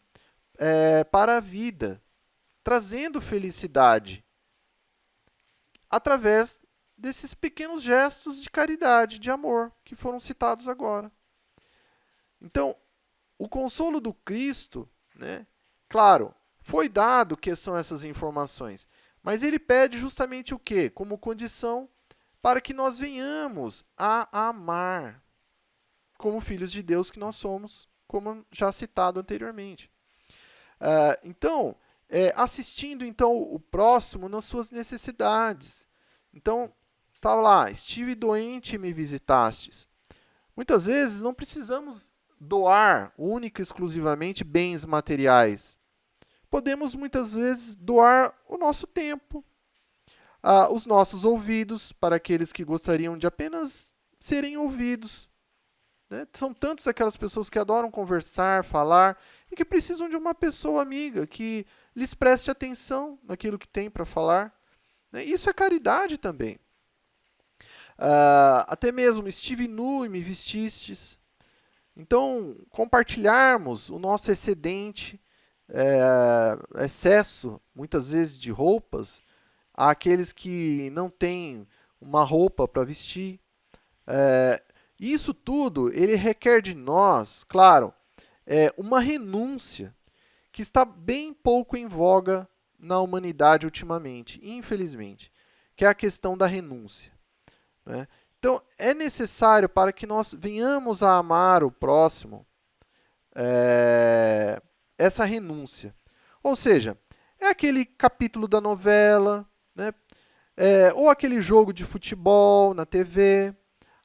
para a vida, trazendo felicidade através desses pequenos gestos de caridade, de amor, que foram citados agora. Então, o consolo do Cristo, né, claro, foi dado que são essas informações, mas ele pede justamente o quê? Como condição para que nós venhamos a amar como filhos de Deus que nós somos, como já citado anteriormente. Então, assistindo então o próximo nas suas necessidades. Então, estava lá, estive doente e me visitastes. Muitas vezes não precisamos doar única e exclusivamente bens materiais. Podemos muitas vezes doar o nosso tempo, os nossos ouvidos para aqueles que gostariam de apenas serem ouvidos, né? São tantas aquelas pessoas que adoram conversar, falar, e que precisam de uma pessoa amiga que lhes preste atenção naquilo que tem para falar, né? Isso é caridade também. Até mesmo estive nu e me vestistes. Então, compartilharmos o nosso excedente, excesso, muitas vezes, de roupas, àqueles que não têm uma roupa para vestir. Isso tudo, ele requer de nós, claro, uma renúncia que está bem pouco em voga na humanidade ultimamente, infelizmente, que é a questão da renúncia, né? Então, é necessário para que nós venhamos a amar o próximo, essa renúncia. Ou seja, é aquele capítulo da novela, né? Ou aquele jogo de futebol na TV,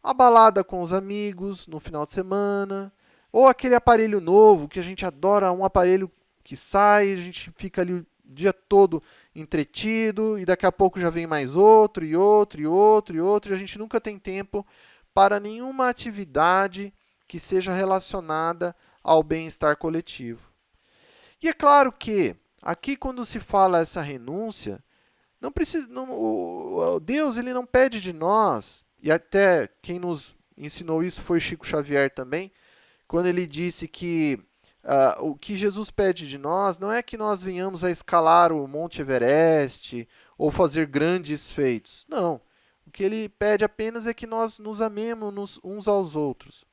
a balada com os amigos no final de semana, ou aquele aparelho novo que a gente adora, um aparelho que sai, a gente fica ali o dia todo entretido e daqui a pouco já vem mais outro e outro e outro e outro e a gente nunca tem tempo para nenhuma atividade que seja relacionada ao bem-estar coletivo. E é claro que aqui quando se fala essa renúncia, não precisa, não, Deus ele não pede de nós, e até quem nos ensinou isso foi Chico Xavier também, quando ele disse que o que Jesus pede de nós não é que nós venhamos a escalar o Monte Everest ou fazer grandes feitos. Não. O que ele pede apenas é que nós nos amemos uns aos outros.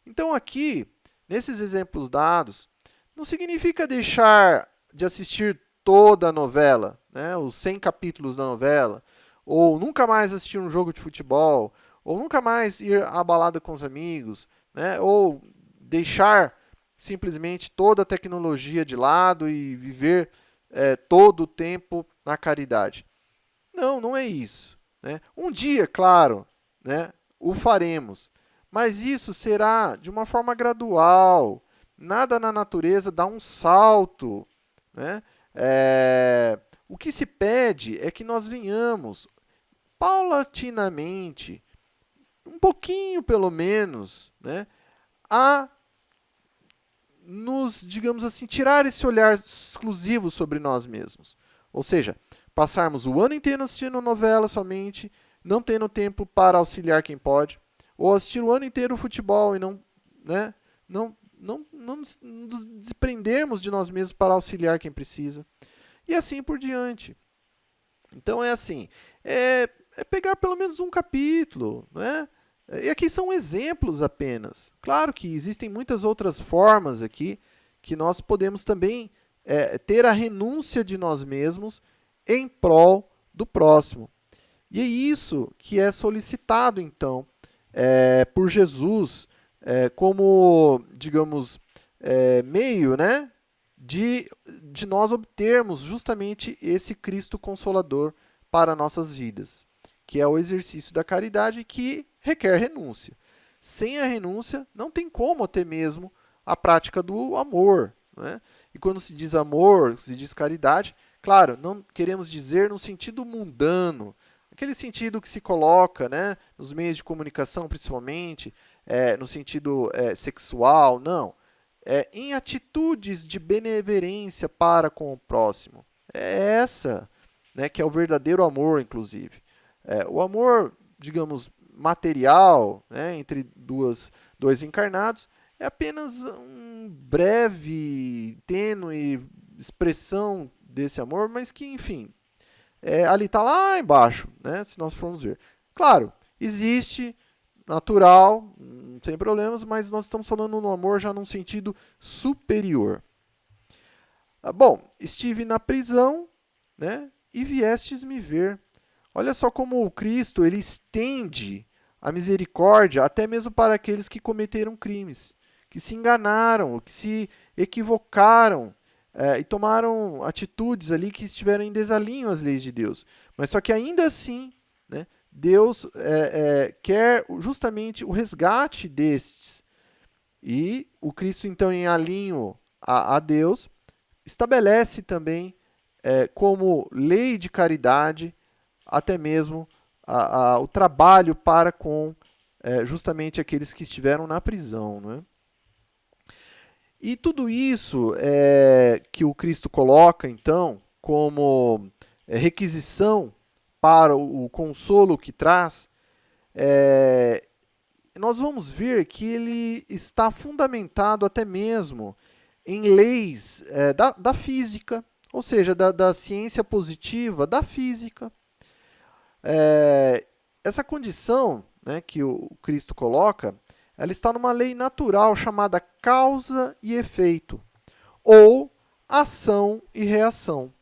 Então aqui, nesses exemplos dados, não significa deixar de assistir toda a novela, né, os 100 capítulos da novela, ou nunca mais assistir um jogo de futebol, ou nunca mais ir à balada com os amigos, né, ou deixar simplesmente toda a tecnologia de lado e viver todo o tempo na caridade. Não, não é isso, né? Um dia, claro, né, o faremos, mas isso será de uma forma gradual. Nada na natureza dá um salto, né? O que se pede é que nós venhamos paulatinamente, um pouquinho pelo menos, né, a nos, digamos assim, tirar esse olhar exclusivo sobre nós mesmos. Ou seja, passarmos o ano inteiro assistindo novela somente, não tendo tempo para auxiliar quem pode, ou assistir o ano inteiro futebol e não, né, não nos desprendermos de nós mesmos para auxiliar quem precisa. E assim por diante. Então é assim, é pegar pelo menos um capítulo, né? E aqui são exemplos apenas. Claro que existem muitas outras formas aqui que nós podemos também ter a renúncia de nós mesmos em prol do próximo. E é isso que é solicitado, então, por Jesus como, digamos, meio, né, de nós obtermos justamente esse Cristo Consolador para nossas vidas, que é o exercício da caridade que requer renúncia. Sem a renúncia, não tem como até mesmo a prática do amor, né? E quando se diz amor, se diz caridade, claro, não queremos dizer no sentido mundano, aquele sentido que se coloca, né, nos meios de comunicação, principalmente, no sentido sexual, não. Em atitudes de benevolência para com o próximo. É essa, né, que é o verdadeiro amor, inclusive. O amor, digamos, material, né, entre dois encarnados, é apenas um breve, tênue expressão desse amor, mas que, enfim, ali está lá embaixo, né, se nós formos ver. Claro, existe, natural, sem problemas, mas nós estamos falando no amor já num sentido superior. Bom, estive na prisão, né, e viestes me ver. Olha só como o Cristo ele estende a misericórdia até mesmo para aqueles que cometeram crimes, que se enganaram, que se equivocaram e tomaram atitudes ali que estiveram em desalinho às leis de Deus. Mas só que ainda assim, né, Deus quer justamente o resgate destes. E o Cristo, então, em alinho a Deus, estabelece também como lei de caridade até mesmo o trabalho para com justamente aqueles que estiveram na prisão, não é? E tudo isso que o Cristo coloca, então, como requisição para o consolo que traz, nós vamos ver que ele está fundamentado até mesmo em leis da física, ou seja, da ciência positiva, da física. Essa condição, né, que o Cristo coloca, ela está numa lei natural chamada causa e efeito, ou ação e reação.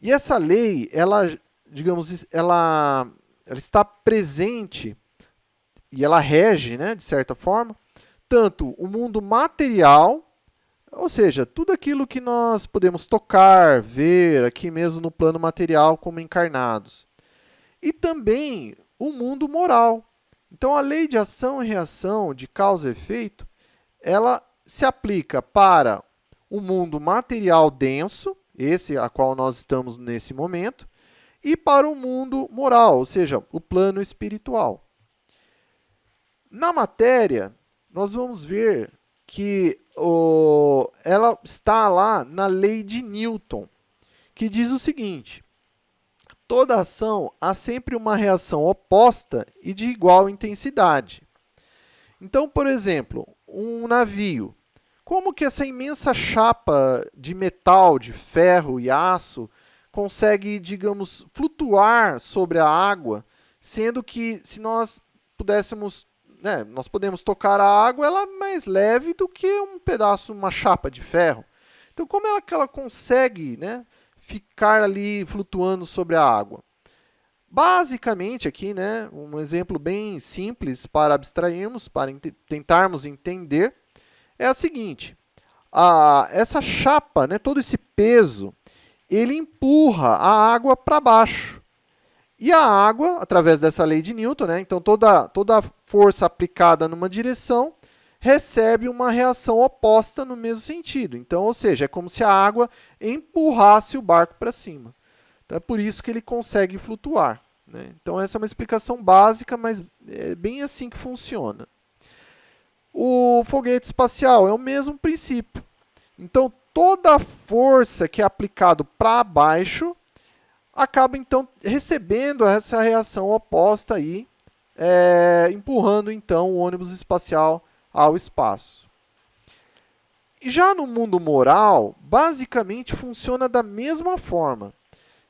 E essa lei, ela, digamos, ela está presente e ela rege, né, de certa forma, tanto o mundo material, ou seja, tudo aquilo que nós podemos tocar, ver aqui mesmo no plano material como encarnados, e também o mundo moral. Então, a lei de ação e reação, de causa e efeito, ela se aplica para o mundo material denso, esse a qual nós estamos nesse momento, e para o mundo moral, ou seja, o plano espiritual. Na matéria, nós vamos ver que ela está lá na lei de Newton, que diz o seguinte: toda ação há sempre uma reação oposta e de igual intensidade. Então, por exemplo, um navio. Como que essa imensa chapa de metal, de ferro e aço consegue, digamos, flutuar sobre a água, sendo que se nós pudéssemos, né, nós podemos tocar a água, ela é mais leve do que um pedaço, uma chapa de ferro. Então, como é que ela consegue, né, ficar ali flutuando sobre a água? Basicamente aqui, né, um exemplo bem simples para abstrairmos, para tentarmos entender, é a seguinte: essa chapa, né, todo esse peso, ele empurra a água para baixo. E a água, através dessa lei de Newton, né, então toda força aplicada numa direção recebe uma reação oposta no mesmo sentido. Então, ou seja, é como se a água empurrasse o barco para cima. Então, é por isso que ele consegue flutuar, né? Então, essa é uma explicação básica, mas é bem assim que funciona. O foguete espacial é o mesmo princípio. Então, toda a força que é aplicada para baixo acaba, então, recebendo essa reação oposta aí, empurrando, então, o ônibus espacial ao espaço. E já no mundo moral, basicamente funciona da mesma forma.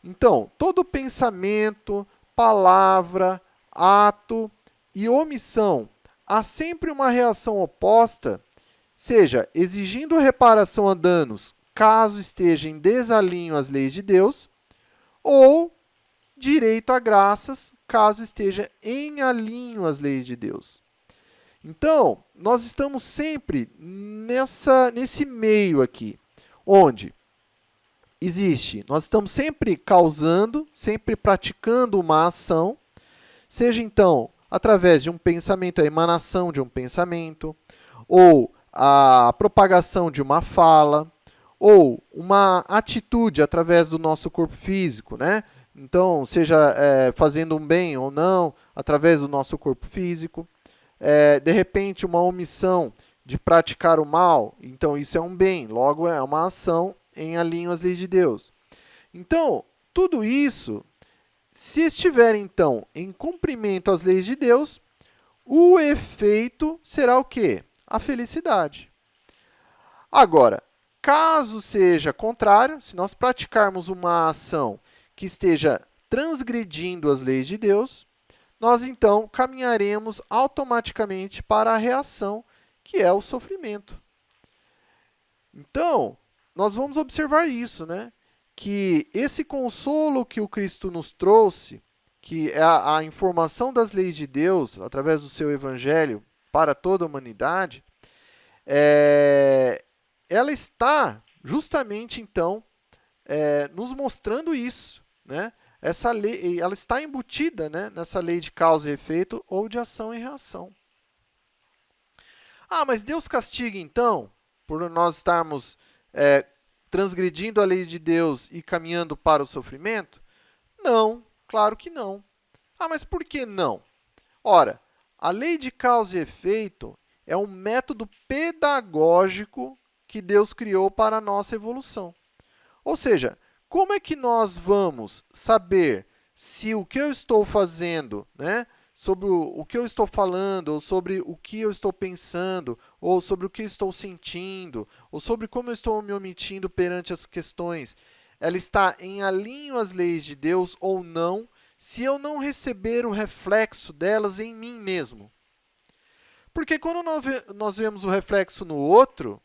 Então, todo pensamento, palavra, ato e omissão há sempre uma reação oposta, seja exigindo reparação a danos caso esteja em desalinho às leis de Deus, ou direito a graças caso esteja em alinho às leis de Deus. Então, nós estamos sempre nesse meio aqui, onde nós estamos sempre causando, sempre praticando uma ação, seja então através de um pensamento, a emanação de um pensamento, ou a propagação de uma fala, ou uma atitude através do nosso corpo físico, né? Então, seja fazendo um bem ou não, através do nosso corpo físico. De repente, uma omissão de praticar o mal, então isso é um bem, logo é uma ação em alinho às leis de Deus. Então, tudo isso, se estiver então em cumprimento às leis de Deus, o efeito será o quê? A felicidade. Agora, caso seja contrário, se nós praticarmos uma ação que esteja transgredindo as leis de Deus, nós então caminharemos automaticamente para a reação, que é o sofrimento. Então, nós vamos observar isso, né? Que esse consolo que o Cristo nos trouxe, que é a informação das leis de Deus, através do seu evangelho para toda a humanidade, ela está justamente, então, nos mostrando isso, né? Essa lei, ela está embutida, né, nessa lei de causa e efeito ou de ação e reação. Mas Deus castiga, então, por nós estarmos transgredindo a lei de Deus e caminhando para o sofrimento? Não, Claro que não. Ah, mas por que não? Ora, a lei de causa e efeito é um método pedagógico que Deus criou para a nossa evolução. Ou seja, como é que nós vamos saber se o que eu estou fazendo, né, sobre o que eu estou falando, ou sobre o que eu estou pensando, ou sobre o que eu estou sentindo, ou sobre como eu estou me omitindo perante as questões, ela está em alinho às leis de Deus ou não, se eu não receber o reflexo delas em mim mesmo? Porque quando nós vemos o reflexo no outro,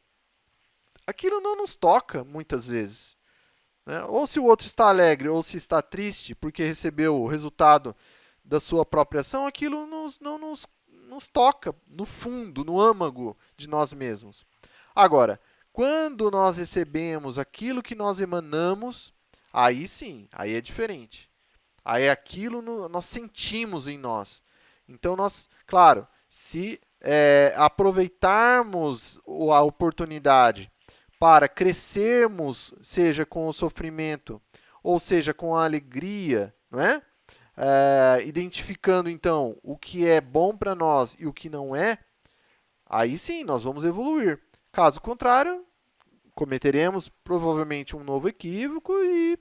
aquilo não nos toca muitas vezes, né? Ou se o outro está alegre ou se está triste porque recebeu o resultado da sua própria ação, aquilo não nos toca no fundo, no âmago de nós mesmos. Agora, quando nós recebemos aquilo que nós emanamos, aí sim, aí é diferente. Aí aquilo nós sentimos em nós. Então, nós, claro, se aproveitarmos a oportunidade para crescermos, seja com o sofrimento, ou seja com a alegria, não é? Identificando então o que é bom para nós e o que não é, aí sim nós vamos evoluir. Caso contrário, cometeremos provavelmente um novo equívoco e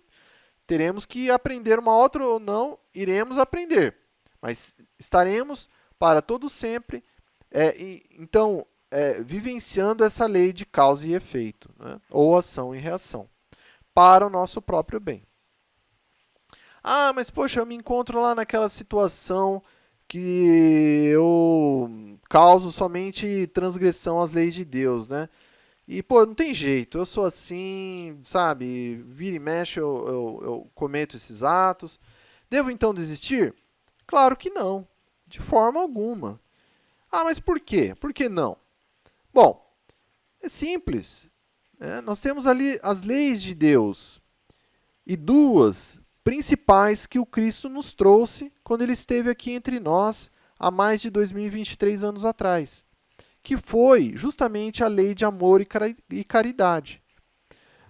teremos que aprender uma outra ou não, iremos aprender, mas estaremos para todo sempre, então, vivenciando essa lei de causa e efeito, né? Ou ação e reação, para o nosso próprio bem. Ah, mas poxa, eu me encontro lá naquela situação que eu causo somente transgressão às leis de Deus, né? E, pô, não tem jeito, eu sou assim, sabe? Vira e mexe, eu cometo esses atos. Devo então desistir? Claro que não, de forma alguma. Ah, mas por quê? Por que não? Bom, é simples, né? Nós temos ali as leis de Deus e duas principais que o Cristo nos trouxe quando ele esteve aqui entre nós há mais de 2023 anos atrás, que foi justamente a lei de amor e caridade.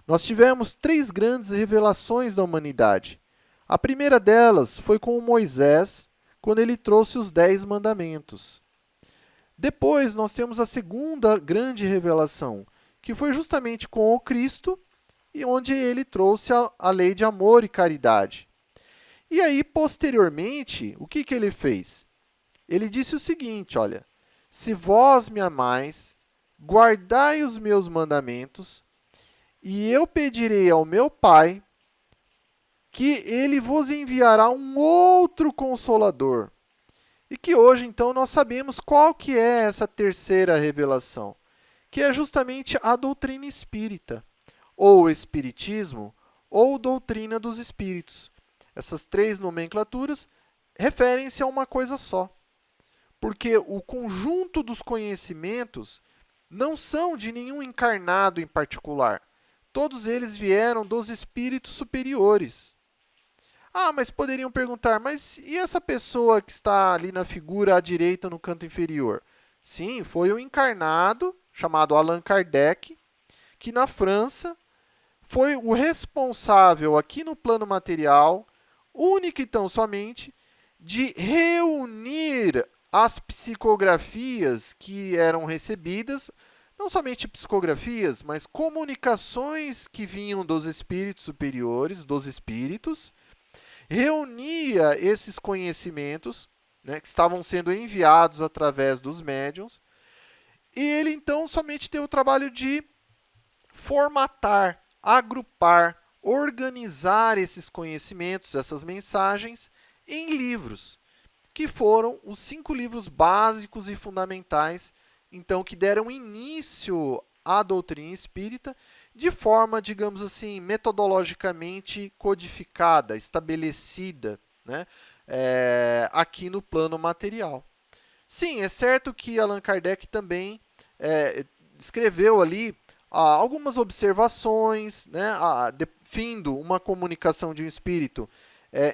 Nós tivemos três grandes revelações da humanidade. A primeira delas foi com Moisés, quando ele trouxe os 10 mandamentos. Depois, nós temos a segunda grande revelação, que foi justamente com o Cristo, e onde ele trouxe a lei de amor e caridade. E aí, posteriormente, o que ele fez? Ele disse o seguinte, olha, se vós me amais, guardai os meus mandamentos, e eu pedirei ao meu Pai que ele vos enviará um outro Consolador. E que hoje, então, nós sabemos qual que é essa terceira revelação, que é justamente a doutrina espírita, ou Espiritismo, ou doutrina dos Espíritos. Essas três nomenclaturas referem-se a uma coisa só, porque o conjunto dos conhecimentos não são de nenhum encarnado em particular. Todos eles vieram dos espíritos superiores. Ah, mas poderiam perguntar, mas e essa pessoa que está ali na figura à direita no canto inferior? Sim, foi um encarnado chamado Allan Kardec, que na França foi o responsável aqui no plano material, único e tão somente, de reunir as psicografias que eram recebidas, não somente psicografias, mas comunicações que vinham dos espíritos superiores, dos espíritos, reunia esses conhecimentos, né, que estavam sendo enviados através dos médiuns, e ele então somente teve o trabalho de formatar, agrupar, organizar esses conhecimentos, essas mensagens, em livros, que foram os 5 livros básicos e fundamentais, então, que deram início à doutrina espírita de forma, digamos assim, metodologicamente codificada, estabelecida, né, aqui no plano material. Sim, é certo que Allan Kardec também escreveu ali algumas observações, né, findo uma comunicação de um espírito.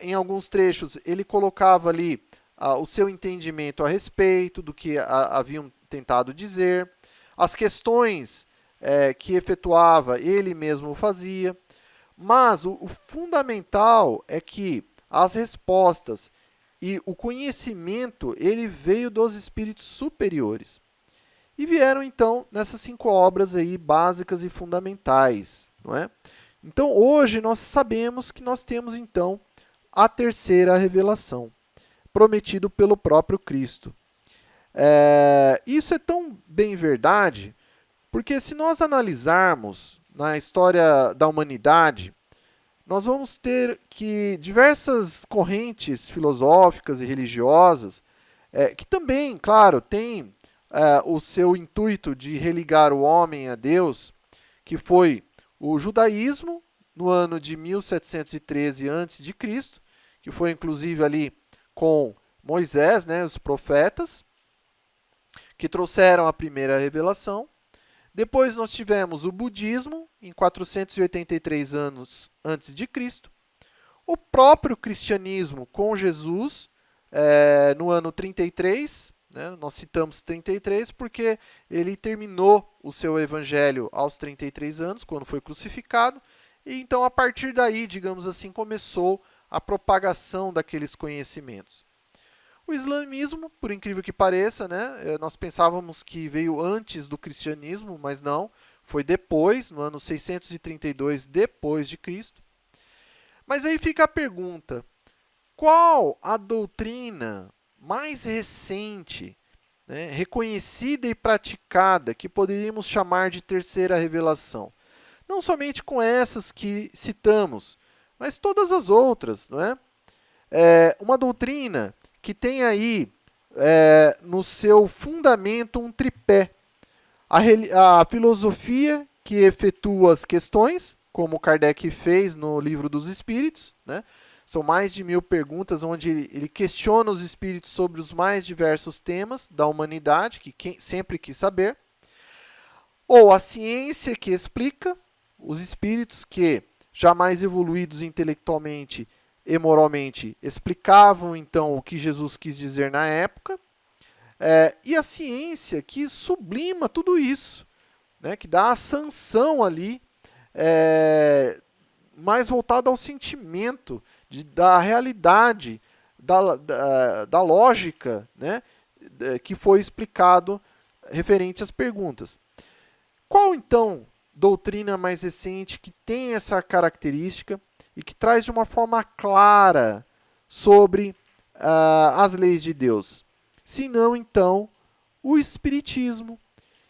Em alguns trechos, ele colocava ali o seu entendimento a respeito do que haviam tentado dizer, as questões que efetuava, ele mesmo fazia. Mas o fundamental é que as respostas e o conhecimento, ele veio dos espíritos superiores. E vieram, então, nessas 5 obras aí básicas e fundamentais, não é? Então, hoje, nós sabemos que nós temos, então, a terceira revelação, prometido pelo próprio Cristo. Isso é tão bem verdade, porque se nós analisarmos na história da humanidade, nós vamos ter que diversas correntes filosóficas e religiosas, que também, claro, têm o seu intuito de religar o homem a Deus, que foi o judaísmo, no ano de 1713 a.C., que foi inclusive ali com Moisés, né, os profetas, que trouxeram a primeira revelação. Depois nós tivemos o budismo, em 483 anos antes de Cristo. O próprio cristianismo com Jesus, no ano 33, né? Nós citamos 33 porque ele terminou o seu evangelho aos 33 anos, quando foi crucificado. E então, a partir daí, digamos assim, começou a propagação daqueles conhecimentos. O islamismo, por incrível que pareça, né, nós pensávamos que veio antes do cristianismo, mas não, foi depois, no ano 632 depois de Cristo. Mas aí fica a pergunta: qual a doutrina mais recente, né, reconhecida e praticada, que poderíamos chamar de terceira revelação? Não somente com essas que citamos, mas todas as outras, não é? Uma doutrina que tem aí no seu fundamento um tripé. A filosofia que efetua as questões, como Kardec fez no Livro dos Espíritos, né? São mais de 1000 perguntas, onde ele questiona os espíritos sobre os mais diversos temas da humanidade, que sempre quis saber. Ou a ciência que explica, os espíritos que, já mais evoluídos intelectualmente e moralmente, explicavam então o que Jesus quis dizer na época. E a ciência que sublima tudo isso, né, que dá a sanção ali, mais voltada ao sentimento, da realidade, da lógica, né, que foi explicado referente às perguntas. Qual, então, doutrina mais recente que tem essa característica e que traz de uma forma clara sobre as leis de Deus? Se não, então, o Espiritismo,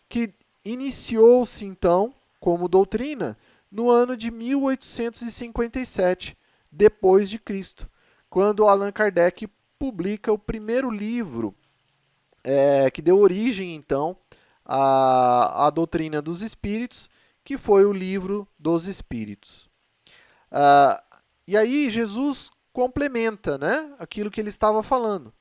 que iniciou-se, então, como doutrina no ano de 1857, depois de Cristo, quando Allan Kardec publica o primeiro livro que deu origem, então, à doutrina dos espíritos, que foi o Livro dos Espíritos. E aí Jesus complementa, né, aquilo que ele estava falando,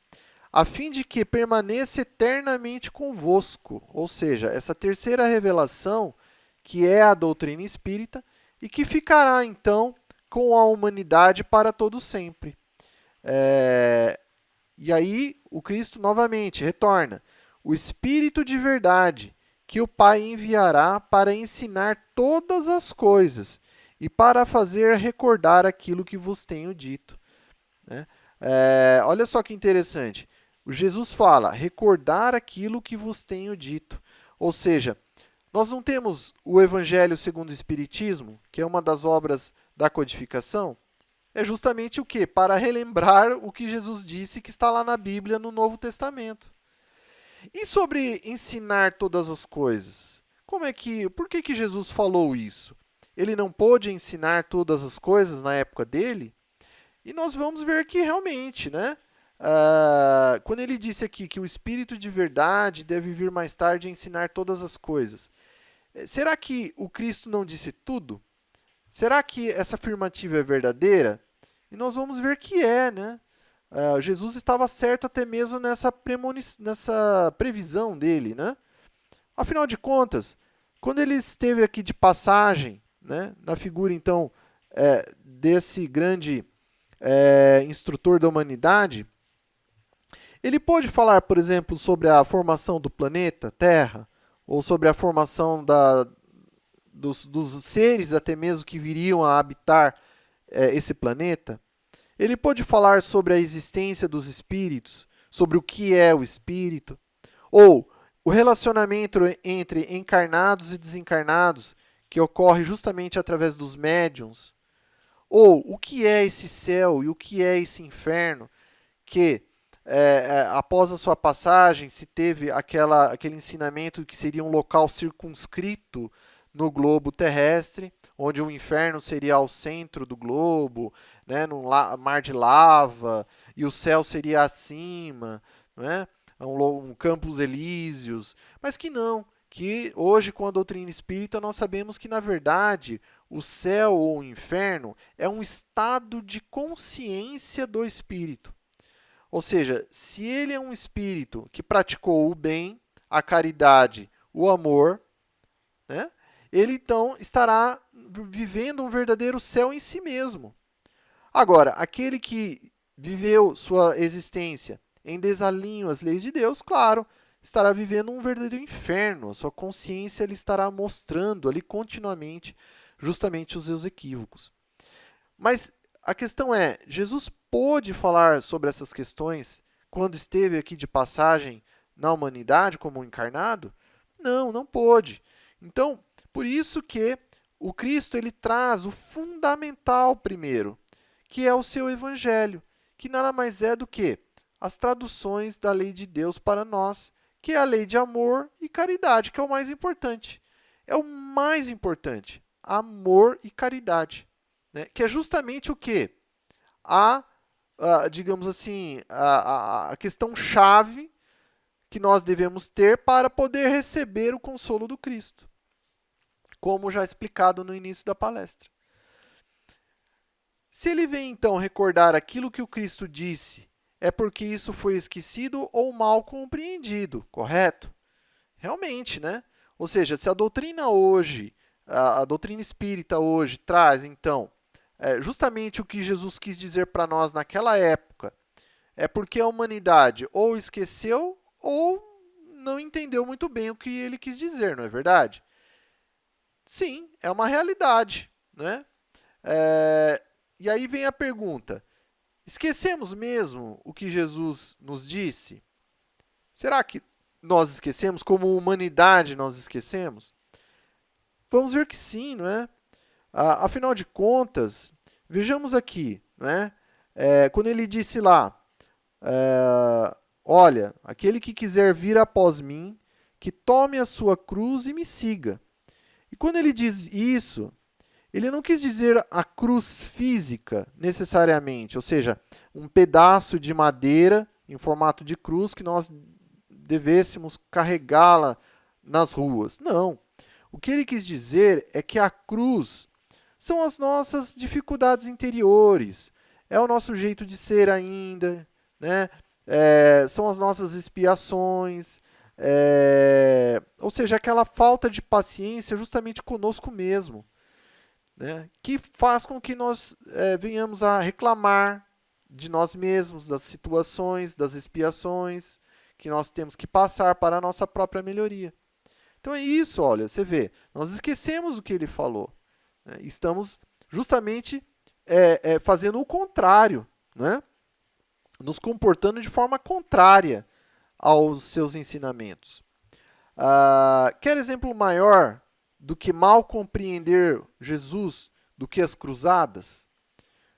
a fim de que permaneça eternamente convosco, ou seja, essa terceira revelação, que é a doutrina espírita, e que ficará, então, com a humanidade para todo sempre. E aí o Cristo novamente retorna: o Espírito de verdade, que o Pai enviará para ensinar todas as coisas e para fazer recordar aquilo que vos tenho dito. Né? Olha só que interessante. O Jesus fala: recordar aquilo que vos tenho dito. Ou seja, nós não temos o Evangelho segundo o Espiritismo, que é uma das obras da codificação. É justamente o quê? Para relembrar o que Jesus disse, que está lá na Bíblia, no Novo Testamento. E sobre ensinar todas as coisas? Por que Jesus falou isso? Ele não pôde ensinar todas as coisas na época dele? E nós vamos ver que realmente, né? Quando ele disse aqui que o Espírito de verdade deve vir mais tarde a ensinar todas as coisas, será que o Cristo não disse tudo? Será que essa afirmativa é verdadeira? E nós vamos ver que né? Jesus estava certo até mesmo nessa previsão dele, né? Afinal de contas, quando ele esteve aqui de passagem, né, na figura então desse grande instrutor da humanidade, ele pôde falar, por exemplo, sobre a formação do planeta Terra, ou sobre a formação dos seres até mesmo que viriam a habitar esse planeta. Ele pôde falar sobre a existência dos espíritos, sobre o que é o espírito, ou o relacionamento entre encarnados e desencarnados, que ocorre justamente através dos médiuns, ou o que é esse céu e o que é esse inferno, que após a sua passagem se teve aquele ensinamento que seria um local circunscrito no globo terrestre, onde o inferno seria ao centro do globo, né, num mar de lava, e o céu seria acima, né, um campos elíseos, mas que não, que hoje com a doutrina espírita nós sabemos que na verdade o céu ou o inferno é um estado de consciência do espírito. Ou seja, se ele é um espírito que praticou o bem, a caridade, o amor, né, ele então estará vivendo um verdadeiro céu em si mesmo. Agora, aquele que viveu sua existência em desalinho às leis de Deus, claro, estará vivendo um verdadeiro inferno. A sua consciência lhe estará mostrando ali continuamente justamente os seus equívocos. Mas a questão é, Jesus pôde falar sobre essas questões quando esteve aqui de passagem na humanidade como encarnado? Não, não pôde. Então, por isso que o Cristo ele traz o fundamental primeiro, que é o seu evangelho, que nada mais é do que as traduções da lei de Deus para nós, que é a lei de amor e caridade, que é o mais importante. É o mais importante, amor e caridade, né? Que é justamente o quê? Digamos assim, a questão chave que nós devemos ter para poder receber o consolo do Cristo, como já explicado no início da palestra. Se ele vem então recordar aquilo que o Cristo disse, é porque isso foi esquecido ou mal compreendido, correto? Realmente, né? Ou seja, se a doutrina hoje, a doutrina espírita hoje traz, então, justamente o que Jesus quis dizer para nós naquela época, é porque a humanidade ou esqueceu ou não entendeu muito bem o que ele quis dizer, não é verdade? Sim, é uma realidade, né? E aí vem a pergunta, esquecemos mesmo o que Jesus nos disse? Será que nós esquecemos? Como humanidade nós esquecemos? Vamos ver que sim, não é? Afinal de contas, vejamos aqui, né? Quando ele disse lá, olha, aquele que quiser vir após mim, que tome a sua cruz e me siga. E quando ele diz isso, ele não quis dizer a cruz física necessariamente, ou seja, um pedaço de madeira em formato de cruz que nós devêssemos carregá-la nas ruas. Não. O que ele quis dizer é que a cruz são as nossas dificuldades interiores, é o nosso jeito de ser ainda, né? São as nossas expiações, ou seja, aquela falta de paciência justamente conosco mesmo, né? Que faz com que nós venhamos a reclamar de nós mesmos, das situações, das expiações que nós temos que passar para a nossa própria melhoria. Então é isso, olha, você vê, nós esquecemos o que ele falou. Né? Estamos justamente fazendo o contrário, né? Nos comportando de forma contrária aos seus ensinamentos. Quer exemplo maior do que mal compreender Jesus do que as cruzadas?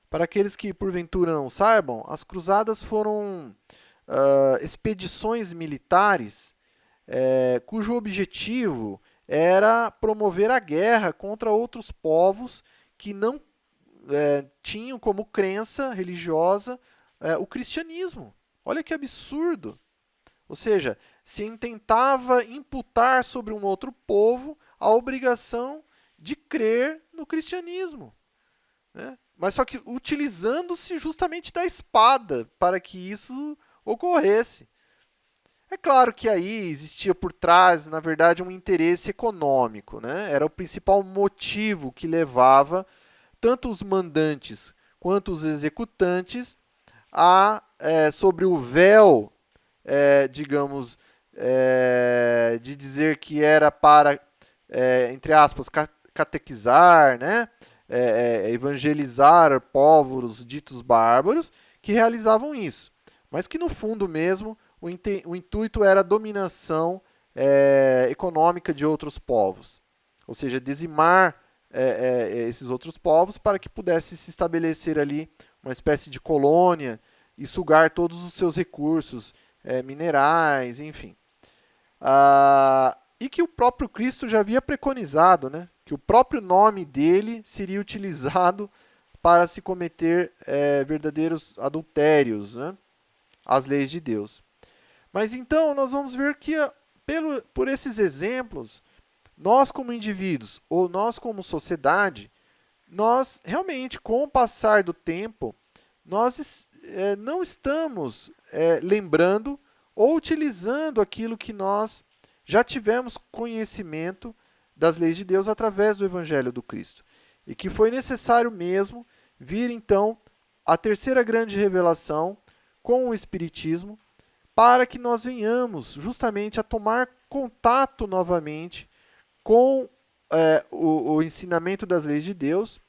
Para aqueles que porventura não saibam, as cruzadas foram expedições militares cujo objetivo era promover a guerra contra outros povos que não tinham como crença religiosa o cristianismo. Olha que absurdo! Ou seja, se intentava imputar sobre um outro povo a obrigação de crer no cristianismo, né? Mas só que utilizando-se justamente da espada para que isso ocorresse. É claro que aí existia por trás, na verdade, um interesse econômico, né? Era o principal motivo que levava tanto os mandantes quanto os executantes sobre o véu, digamos, de dizer que era para, entre aspas, catequizar, né? evangelizar povos ditos bárbaros que realizavam isso, mas que no fundo mesmo o intuito era a dominação econômica de outros povos, ou seja, dizimar esses outros povos para que pudesse se estabelecer ali uma espécie de colônia e sugar todos os seus recursos minerais, enfim. E que o próprio Cristo já havia preconizado, né? Que o próprio nome dele seria utilizado para se cometer verdadeiros adultérios, né? Às leis de Deus. Mas então nós vamos ver que por esses exemplos, nós como indivíduos ou nós como sociedade, nós realmente, com o passar do tempo, nós não estamos lembrando ou utilizando aquilo que nós já tivemos conhecimento das leis de Deus através do Evangelho do Cristo. E que foi necessário mesmo vir, então, a terceira grande revelação com o Espiritismo, para que nós venhamos justamente a tomar contato novamente com o ensinamento das leis de Deus,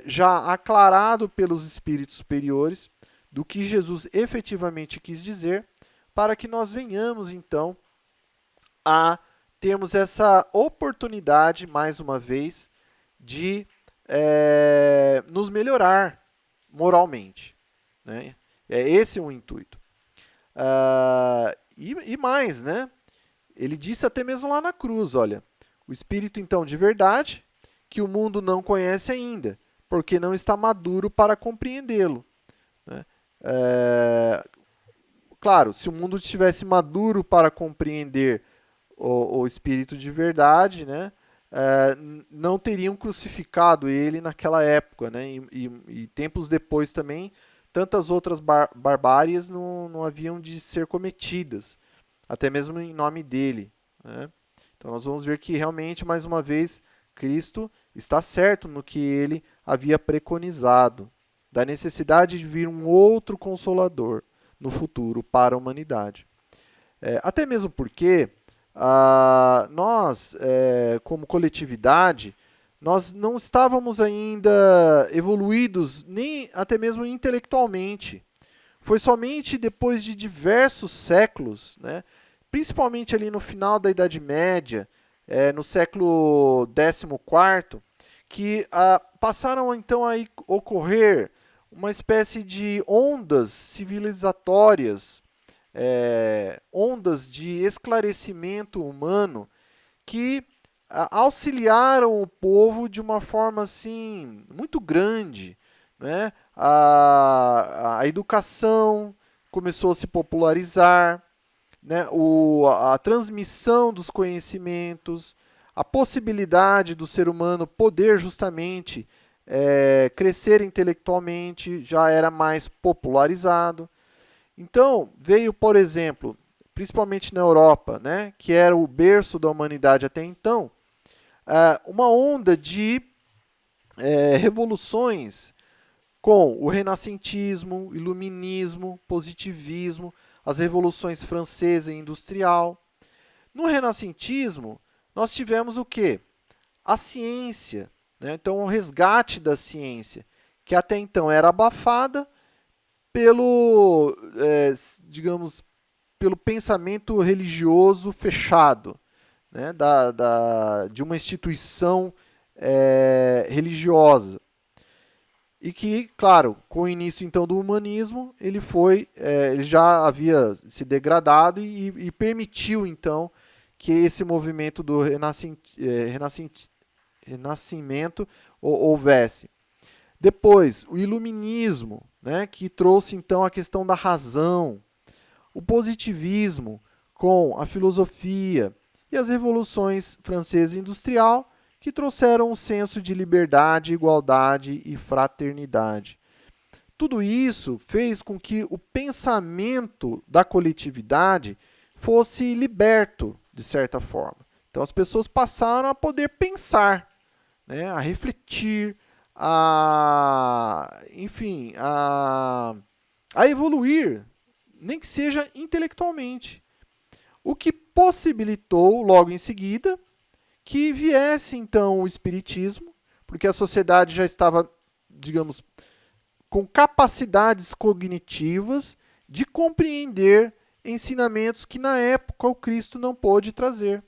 já aclarado pelos espíritos superiores, do que Jesus efetivamente quis dizer, para que nós venhamos, então, a termos essa oportunidade, mais uma vez, de nos melhorar moralmente, né? É esse o intuito. E mais, né? Ele disse até mesmo lá na cruz, olha, o Espírito, então, de verdade, que o mundo não conhece ainda, porque não está maduro para compreendê-lo, né? Claro, se o mundo estivesse maduro para compreender o Espírito de verdade, né, não teriam crucificado ele naquela época, né, e tempos depois também, tantas outras barbáries não haviam de ser cometidas, até mesmo em nome dele, né? Então nós vamos ver que realmente, mais uma vez, Cristo está certo no que ele havia preconizado, da necessidade de vir um outro Consolador no futuro para a humanidade. Até mesmo porque nós, como coletividade, nós não estávamos ainda evoluídos, nem até mesmo intelectualmente. Foi somente depois de diversos séculos, né, principalmente ali no final da Idade Média, no século XIV, que passaram então a ocorrer uma espécie de ondas civilizatórias, ondas de esclarecimento humano que auxiliaram o povo de uma forma assim muito grande, né? A educação começou a se popularizar, né? A transmissão dos conhecimentos, a possibilidade do ser humano poder justamente crescer intelectualmente já era mais popularizado. Então, veio, por exemplo, principalmente na Europa, né, que era o berço da humanidade até então, uma onda de revoluções com o renascentismo, iluminismo, positivismo, as revoluções francesa e industrial. No renascentismo, nós tivemos o quê? A ciência, né? Então, o resgate da ciência, que até então era abafada pelo, digamos, pelo pensamento religioso fechado, né? De uma instituição religiosa. E que, claro, com o início então do humanismo, ele já havia se degradado e permitiu então que esse movimento do renascimento houvesse. Depois, o iluminismo, né, que trouxe então a questão da razão, o positivismo com a filosofia e as revoluções francesa e industrial, que trouxeram um senso de liberdade, igualdade e fraternidade. Tudo isso fez com que o pensamento da coletividade fosse liberto, de certa forma. Então as pessoas passaram a poder pensar, né, a refletir, enfim, a evoluir, nem que seja intelectualmente. O que possibilitou, logo em seguida, que viesse então o Espiritismo porque a sociedade já estava, digamos, com capacidades cognitivas de compreender ensinamentos que na época o Cristo não pôde trazer.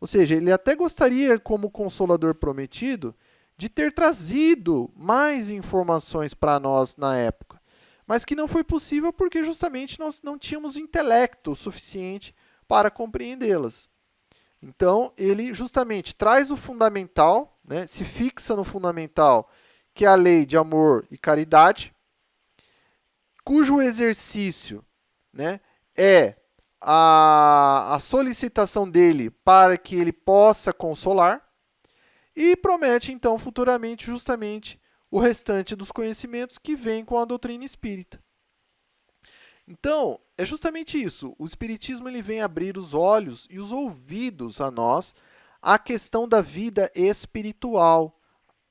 Ou seja, ele até gostaria, como Consolador prometido, de ter trazido mais informações para nós na época, mas que não foi possível porque justamente nós não tínhamos intelecto suficiente para compreendê-las. Então, ele justamente traz o fundamental, né, se fixa no fundamental, que é a lei de amor e caridade, cujo exercício, né, é a solicitação dele para que ele possa consolar, e promete, então, futuramente, justamente, o restante dos conhecimentos que vem com a doutrina espírita. Então, é justamente isso. O Espiritismo ele vem abrir os olhos e os ouvidos a nós à questão da vida espiritual,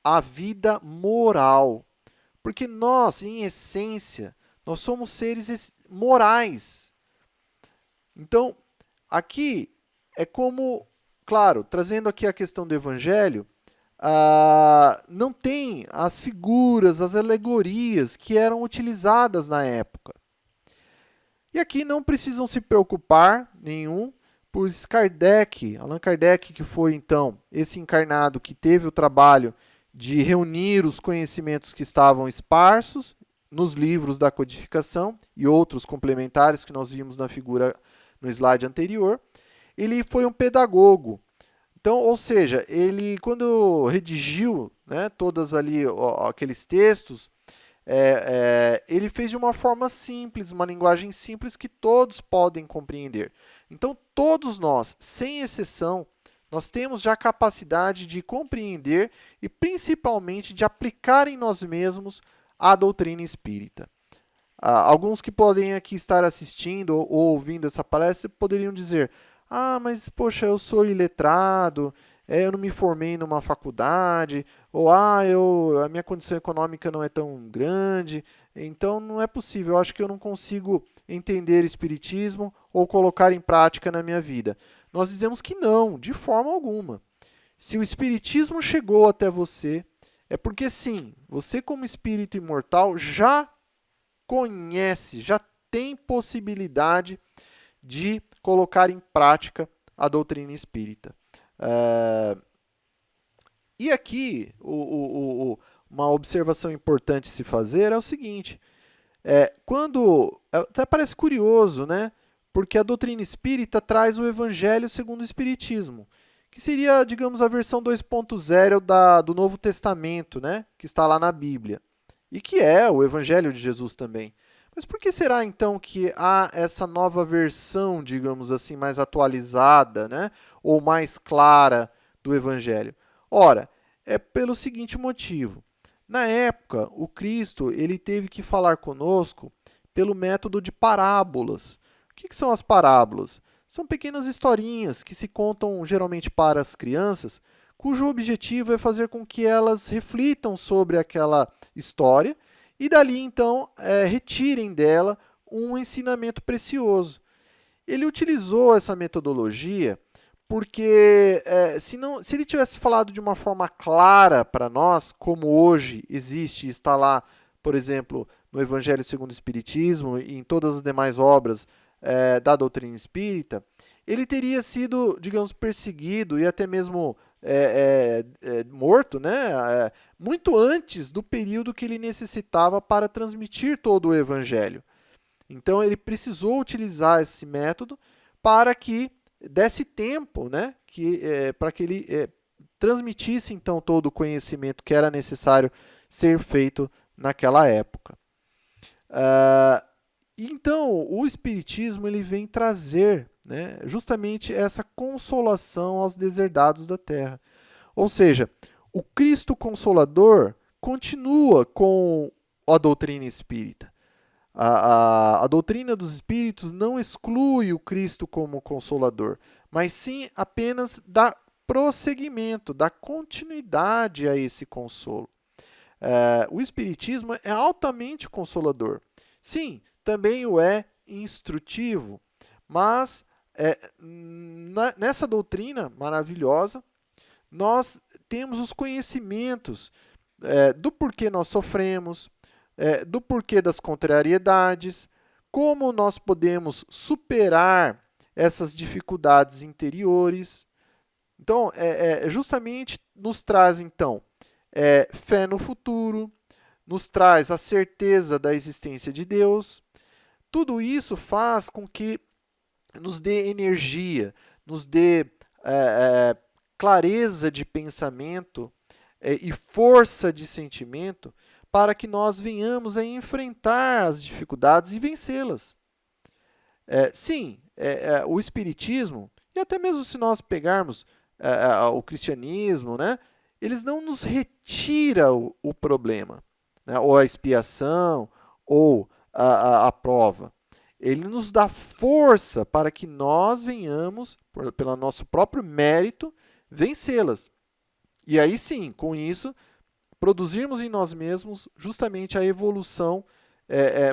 a vida moral. Porque nós, em essência, nós somos seres morais. Então, aqui é como, claro, trazendo aqui a questão do Evangelho, não tem as figuras, as alegorias que eram utilizadas na época. E aqui não precisam se preocupar nenhum, pois Kardec, Allan Kardec, que foi então esse encarnado que teve o trabalho de reunir os conhecimentos que estavam esparsos nos livros da codificação e outros complementares que nós vimos na figura no slide anterior, ele foi um pedagogo. Então, ou seja, ele quando redigiu, né, todas ali aqueles textos, ele fez de uma forma simples, uma linguagem simples que todos podem compreender. Então, todos nós, sem exceção, nós temos já a capacidade de compreender e principalmente de aplicar em nós mesmos a doutrina espírita. Alguns que podem aqui estar assistindo ou ouvindo essa palestra poderiam dizer: mas poxa, eu sou iletrado, eu não me formei numa faculdade, ou a minha condição econômica não é tão grande, então não é possível, eu acho que eu não consigo entender espiritismo ou colocar em prática na minha vida. Nós dizemos que não, de forma alguma. Se o espiritismo chegou até você, é porque sim, você como espírito imortal já conhece, já tem possibilidade de colocar em prática a doutrina espírita. E aqui, uma observação importante se fazer é o seguinte, até parece curioso, né? Porque a doutrina espírita traz o Evangelho segundo o Espiritismo, que seria, digamos, a versão 2.0 do Novo Testamento, né? Que está lá na Bíblia, e que é o Evangelho de Jesus também. Mas por que será, então, que há essa nova versão, digamos assim, mais atualizada, né? Ou mais clara do Evangelho? Ora, é pelo seguinte motivo. Na época, o Cristo ele teve que falar conosco pelo método de parábolas. O que são as parábolas? São pequenas historinhas que se contam geralmente para as crianças, cujo objetivo é fazer com que elas reflitam sobre aquela história e dali, então, retirem dela um ensinamento precioso. Ele utilizou essa metodologia porque se ele tivesse falado de uma forma clara para nós, como hoje existe e está lá, por exemplo, no Evangelho segundo o Espiritismo e em todas as demais obras da doutrina espírita, ele teria sido, digamos, perseguido e até mesmo morto, né? Muito antes do período que ele necessitava para transmitir todo o Evangelho. Então, ele precisou utilizar esse método para que desse tempo, né, para que ele transmitisse então todo o conhecimento que era necessário ser feito naquela época. Então, o Espiritismo ele vem trazer, né, justamente essa consolação aos deserdados da terra. Ou seja, o Cristo Consolador continua com a doutrina espírita. A doutrina dos espíritos não exclui o Cristo como consolador, mas sim apenas dá prosseguimento, dá continuidade a esse consolo. O espiritismo é altamente consolador. Sim, também o é instrutivo, mas nessa doutrina maravilhosa, nós temos os conhecimentos do porquê nós sofremos, do porquê das contrariedades, como nós podemos superar essas dificuldades interiores. Então, justamente nos traz, então, fé no futuro, nos traz a certeza da existência de Deus. Tudo isso faz com que nos dê energia, nos dê clareza de pensamento e força de sentimento para que nós venhamos a enfrentar as dificuldades e vencê-las. Sim, o Espiritismo, e até mesmo se nós pegarmos o cristianismo, né, eles não nos retiram o problema, né, ou a expiação, ou a prova. Ele nos dá força para que nós venhamos, pelo nosso próprio mérito, vencê-las. E aí sim, com isso, produzirmos em nós mesmos justamente a evolução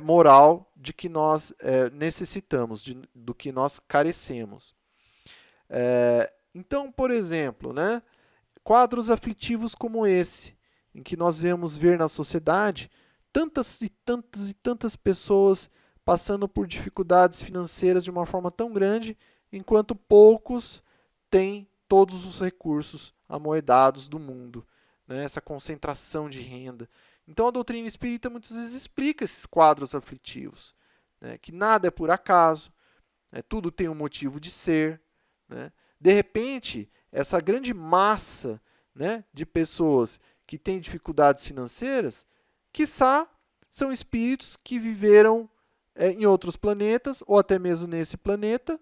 moral de que nós necessitamos, do que nós carecemos. Então, por exemplo, né, quadros aflitivos como esse, em que nós vemos ver na sociedade tantas e tantas e tantas pessoas passando por dificuldades financeiras de uma forma tão grande, enquanto poucos têm todos os recursos amoedados do mundo, né? Essa concentração de renda. Então a doutrina espírita muitas vezes explica esses quadros aflitivos, né? Que nada é por acaso, né? Tudo tem um motivo de ser, né? De repente, essa grande massa, né, de pessoas que têm dificuldades financeiras, quiçá são espíritos que viveram em outros planetas, ou até mesmo nesse planeta,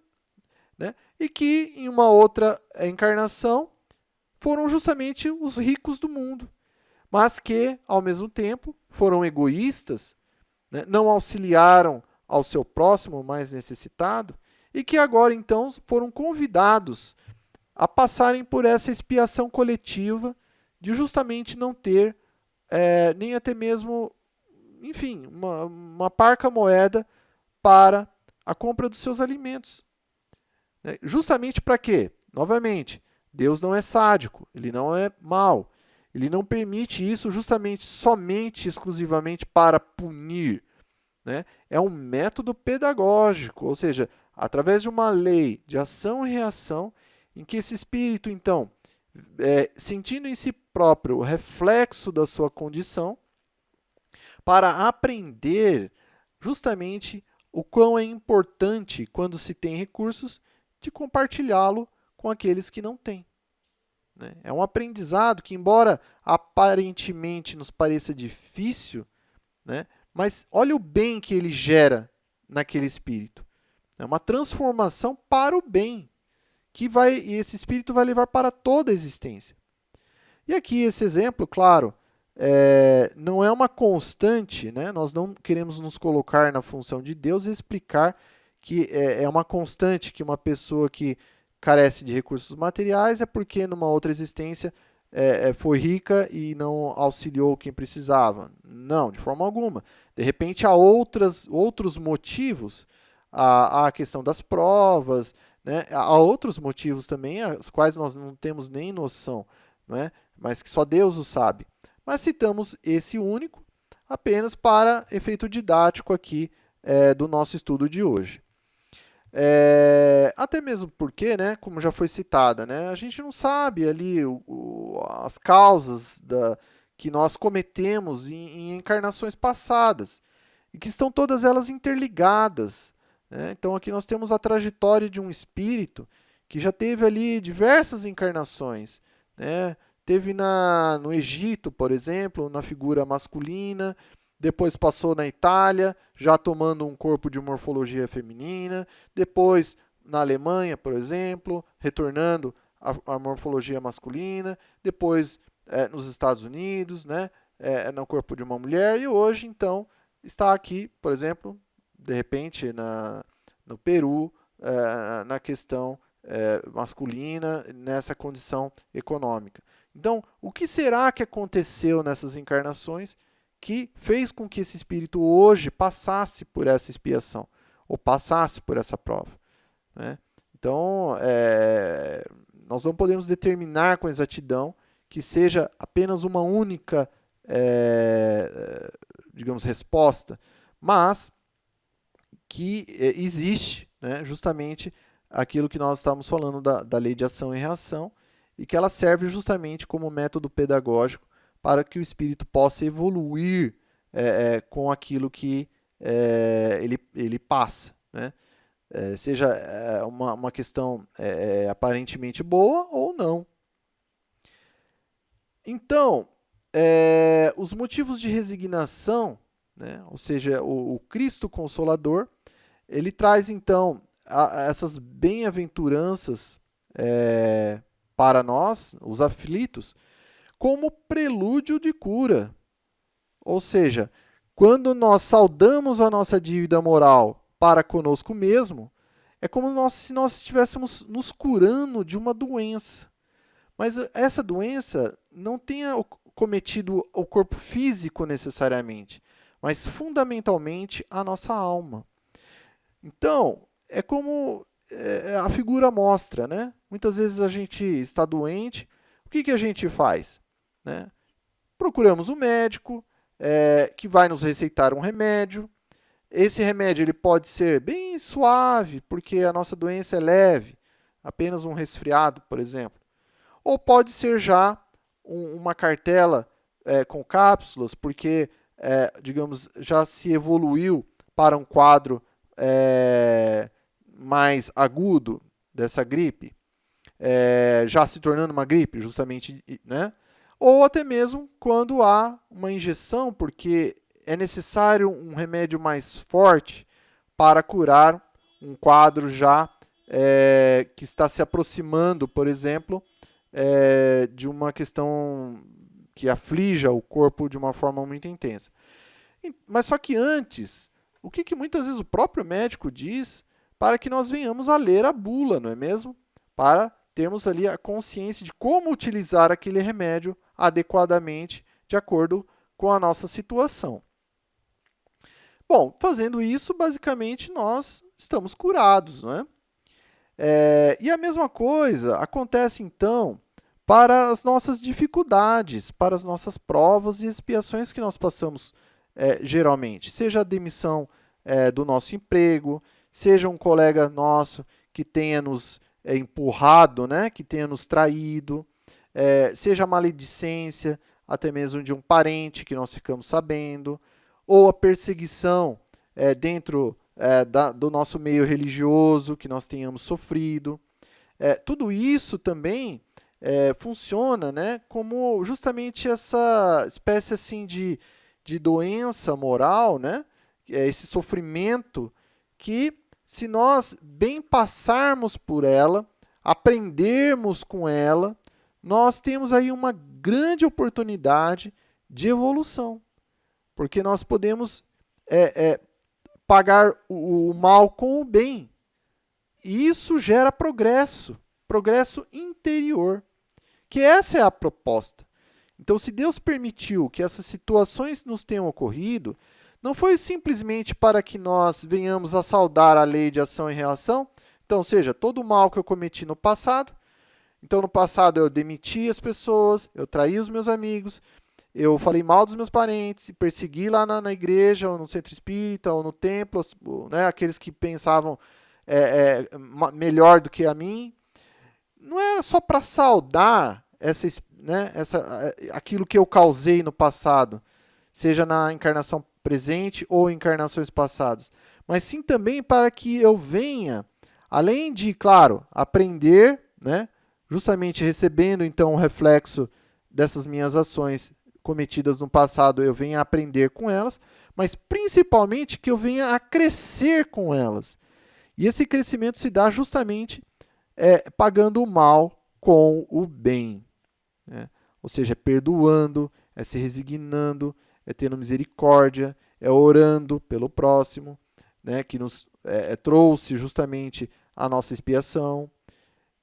né, e que em uma outra encarnação foram justamente os ricos do mundo, mas que, ao mesmo tempo, foram egoístas, né, não auxiliaram ao seu próximo mais necessitado, e que agora, então, foram convidados a passarem por essa expiação coletiva de justamente não ter nem até mesmo, enfim, uma parca moeda para a compra dos seus alimentos. Justamente para quê? Novamente, Deus não é sádico, ele não é mau. Ele não permite isso justamente, somente, exclusivamente para punir. Né? É um método pedagógico, ou seja, através de uma lei de ação e reação, em que esse espírito, então, sentindo em si próprio o reflexo da sua condição, para aprender justamente o quão é importante, quando se tem recursos, de compartilhá-lo com aqueles que não têm. Né? É um aprendizado que, embora aparentemente nos pareça difícil, né, mas olha o bem que ele gera naquele espírito. É uma transformação para o bem, que esse espírito vai levar para toda a existência. E aqui esse exemplo, claro, não é uma constante, né? Nós não queremos nos colocar na função de Deus e explicar que é uma constante que uma pessoa que carece de recursos materiais é porque numa outra existência foi rica e não auxiliou quem precisava. Não, de forma alguma. De repente há outros motivos, a questão das provas, né? Há outros motivos também, as quais nós não temos nem noção, não é? Mas que só Deus o sabe. Mas citamos esse único apenas para efeito didático aqui do nosso estudo de hoje. Até mesmo porque, né, como já foi citada, né, a gente não sabe ali as causas que nós cometemos em encarnações passadas e que estão todas elas interligadas. Né? Então aqui nós temos a trajetória de um espírito que já teve ali diversas encarnações, né? Teve no Egito, por exemplo, na figura masculina, depois passou na Itália, já tomando um corpo de morfologia feminina, depois na Alemanha, por exemplo, retornando à morfologia masculina, depois nos Estados Unidos, né, no corpo de uma mulher, e hoje, então, está aqui, por exemplo, de repente, no Peru, na questão masculina, nessa condição econômica. Então, o que será que aconteceu nessas encarnações que fez com que esse espírito hoje passasse por essa expiação, ou passasse por essa prova? Né? Então, nós não podemos determinar com exatidão que seja apenas uma única, digamos, resposta, mas que existe, né, justamente aquilo que nós estávamos falando da lei de ação e reação, e que ela serve justamente como método pedagógico para que o espírito possa evoluir com aquilo que ele passa, né? Seja uma questão aparentemente boa ou não. Então, os motivos de resignação, né? Ou seja, o Cristo Consolador, ele traz então essas bem-aventuranças para nós, os aflitos, como prelúdio de cura. Ou seja, quando nós saudamos a nossa dívida moral para conosco mesmo, é como se nós estivéssemos nos curando de uma doença. Mas essa doença não tenha cometido o corpo físico necessariamente, mas fundamentalmente a nossa alma. Então, é como a figura mostra, né? Muitas vezes a gente está doente, o que a gente faz? Né? Procuramos um médico que vai nos receitar um remédio. Esse remédio ele pode ser bem suave, porque a nossa doença é leve, apenas um resfriado, por exemplo. Ou pode ser já uma cartela com cápsulas, porque, digamos, já se evoluiu para um quadro mais agudo dessa gripe, já se tornando uma gripe, justamente, né? Ou até mesmo quando há uma injeção, porque é necessário um remédio mais forte para curar um quadro já que está se aproximando, por exemplo, de uma questão que aflija o corpo de uma forma muito intensa. Mas só que antes, o que muitas vezes o próprio médico diz para que nós venhamos a ler a bula, não é mesmo? Para termos ali a consciência de como utilizar aquele remédio adequadamente, de acordo com a nossa situação. Bom, fazendo isso, basicamente, nós estamos curados, não é? E a mesma coisa acontece, então, para as nossas dificuldades, para as nossas provas e expiações que nós passamos geralmente. Seja a demissão do nosso emprego, seja um colega nosso que tenha nos empurrado, né, que tenha nos traído, seja a maledicência, até mesmo de um parente que nós ficamos sabendo, ou a perseguição dentro do nosso meio religioso que nós tenhamos sofrido. Tudo isso também funciona, né, como justamente essa espécie assim, de doença moral, né, esse sofrimento que, se nós bem passarmos por ela, aprendermos com ela, nós temos aí uma grande oportunidade de evolução, porque nós podemos pagar o mal com o bem. E isso gera progresso interior, que essa é a proposta. Então, se Deus permitiu que essas situações nos tenham ocorrido, não foi simplesmente para que nós venhamos a saudar a lei de ação e reação. Então, ou seja, todo o mal que eu cometi no passado. Então, no passado eu demiti as pessoas, eu traí os meus amigos, eu falei mal dos meus parentes, persegui lá na igreja, ou no centro espírita, ou no templo, né, aqueles que pensavam melhor do que a mim. Não era só para saudar aquilo que eu causei no passado, seja na encarnação presente ou encarnações passadas, mas sim também para que eu venha, além de, claro, aprender, né, justamente recebendo então o reflexo dessas minhas ações cometidas no passado, eu venha a aprender com elas, mas principalmente que eu venha a crescer com elas. E esse crescimento se dá justamente pagando o mal com o bem, né? Ou seja, perdoando, se resignando, tendo misericórdia, orando pelo próximo, né, que nos trouxe justamente a nossa expiação.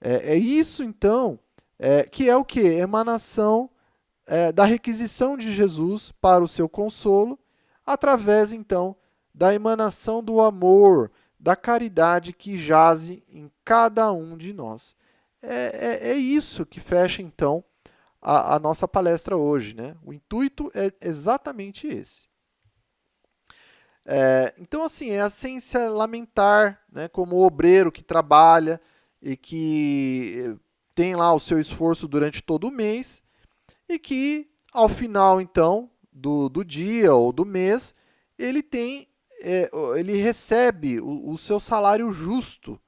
É isso, então, que é o quê? Emanação da requisição de Jesus para o seu consolo, através, então, da emanação do amor, da caridade que jaze em cada um de nós. é isso que fecha, então, a nossa palestra hoje, né? O intuito é exatamente esse. Então, assim, é a ciência lamentar, né, como o obreiro que trabalha e que tem lá o seu esforço durante todo o mês e que, ao final, então, do dia ou do mês, ele ele recebe o seu salário justo,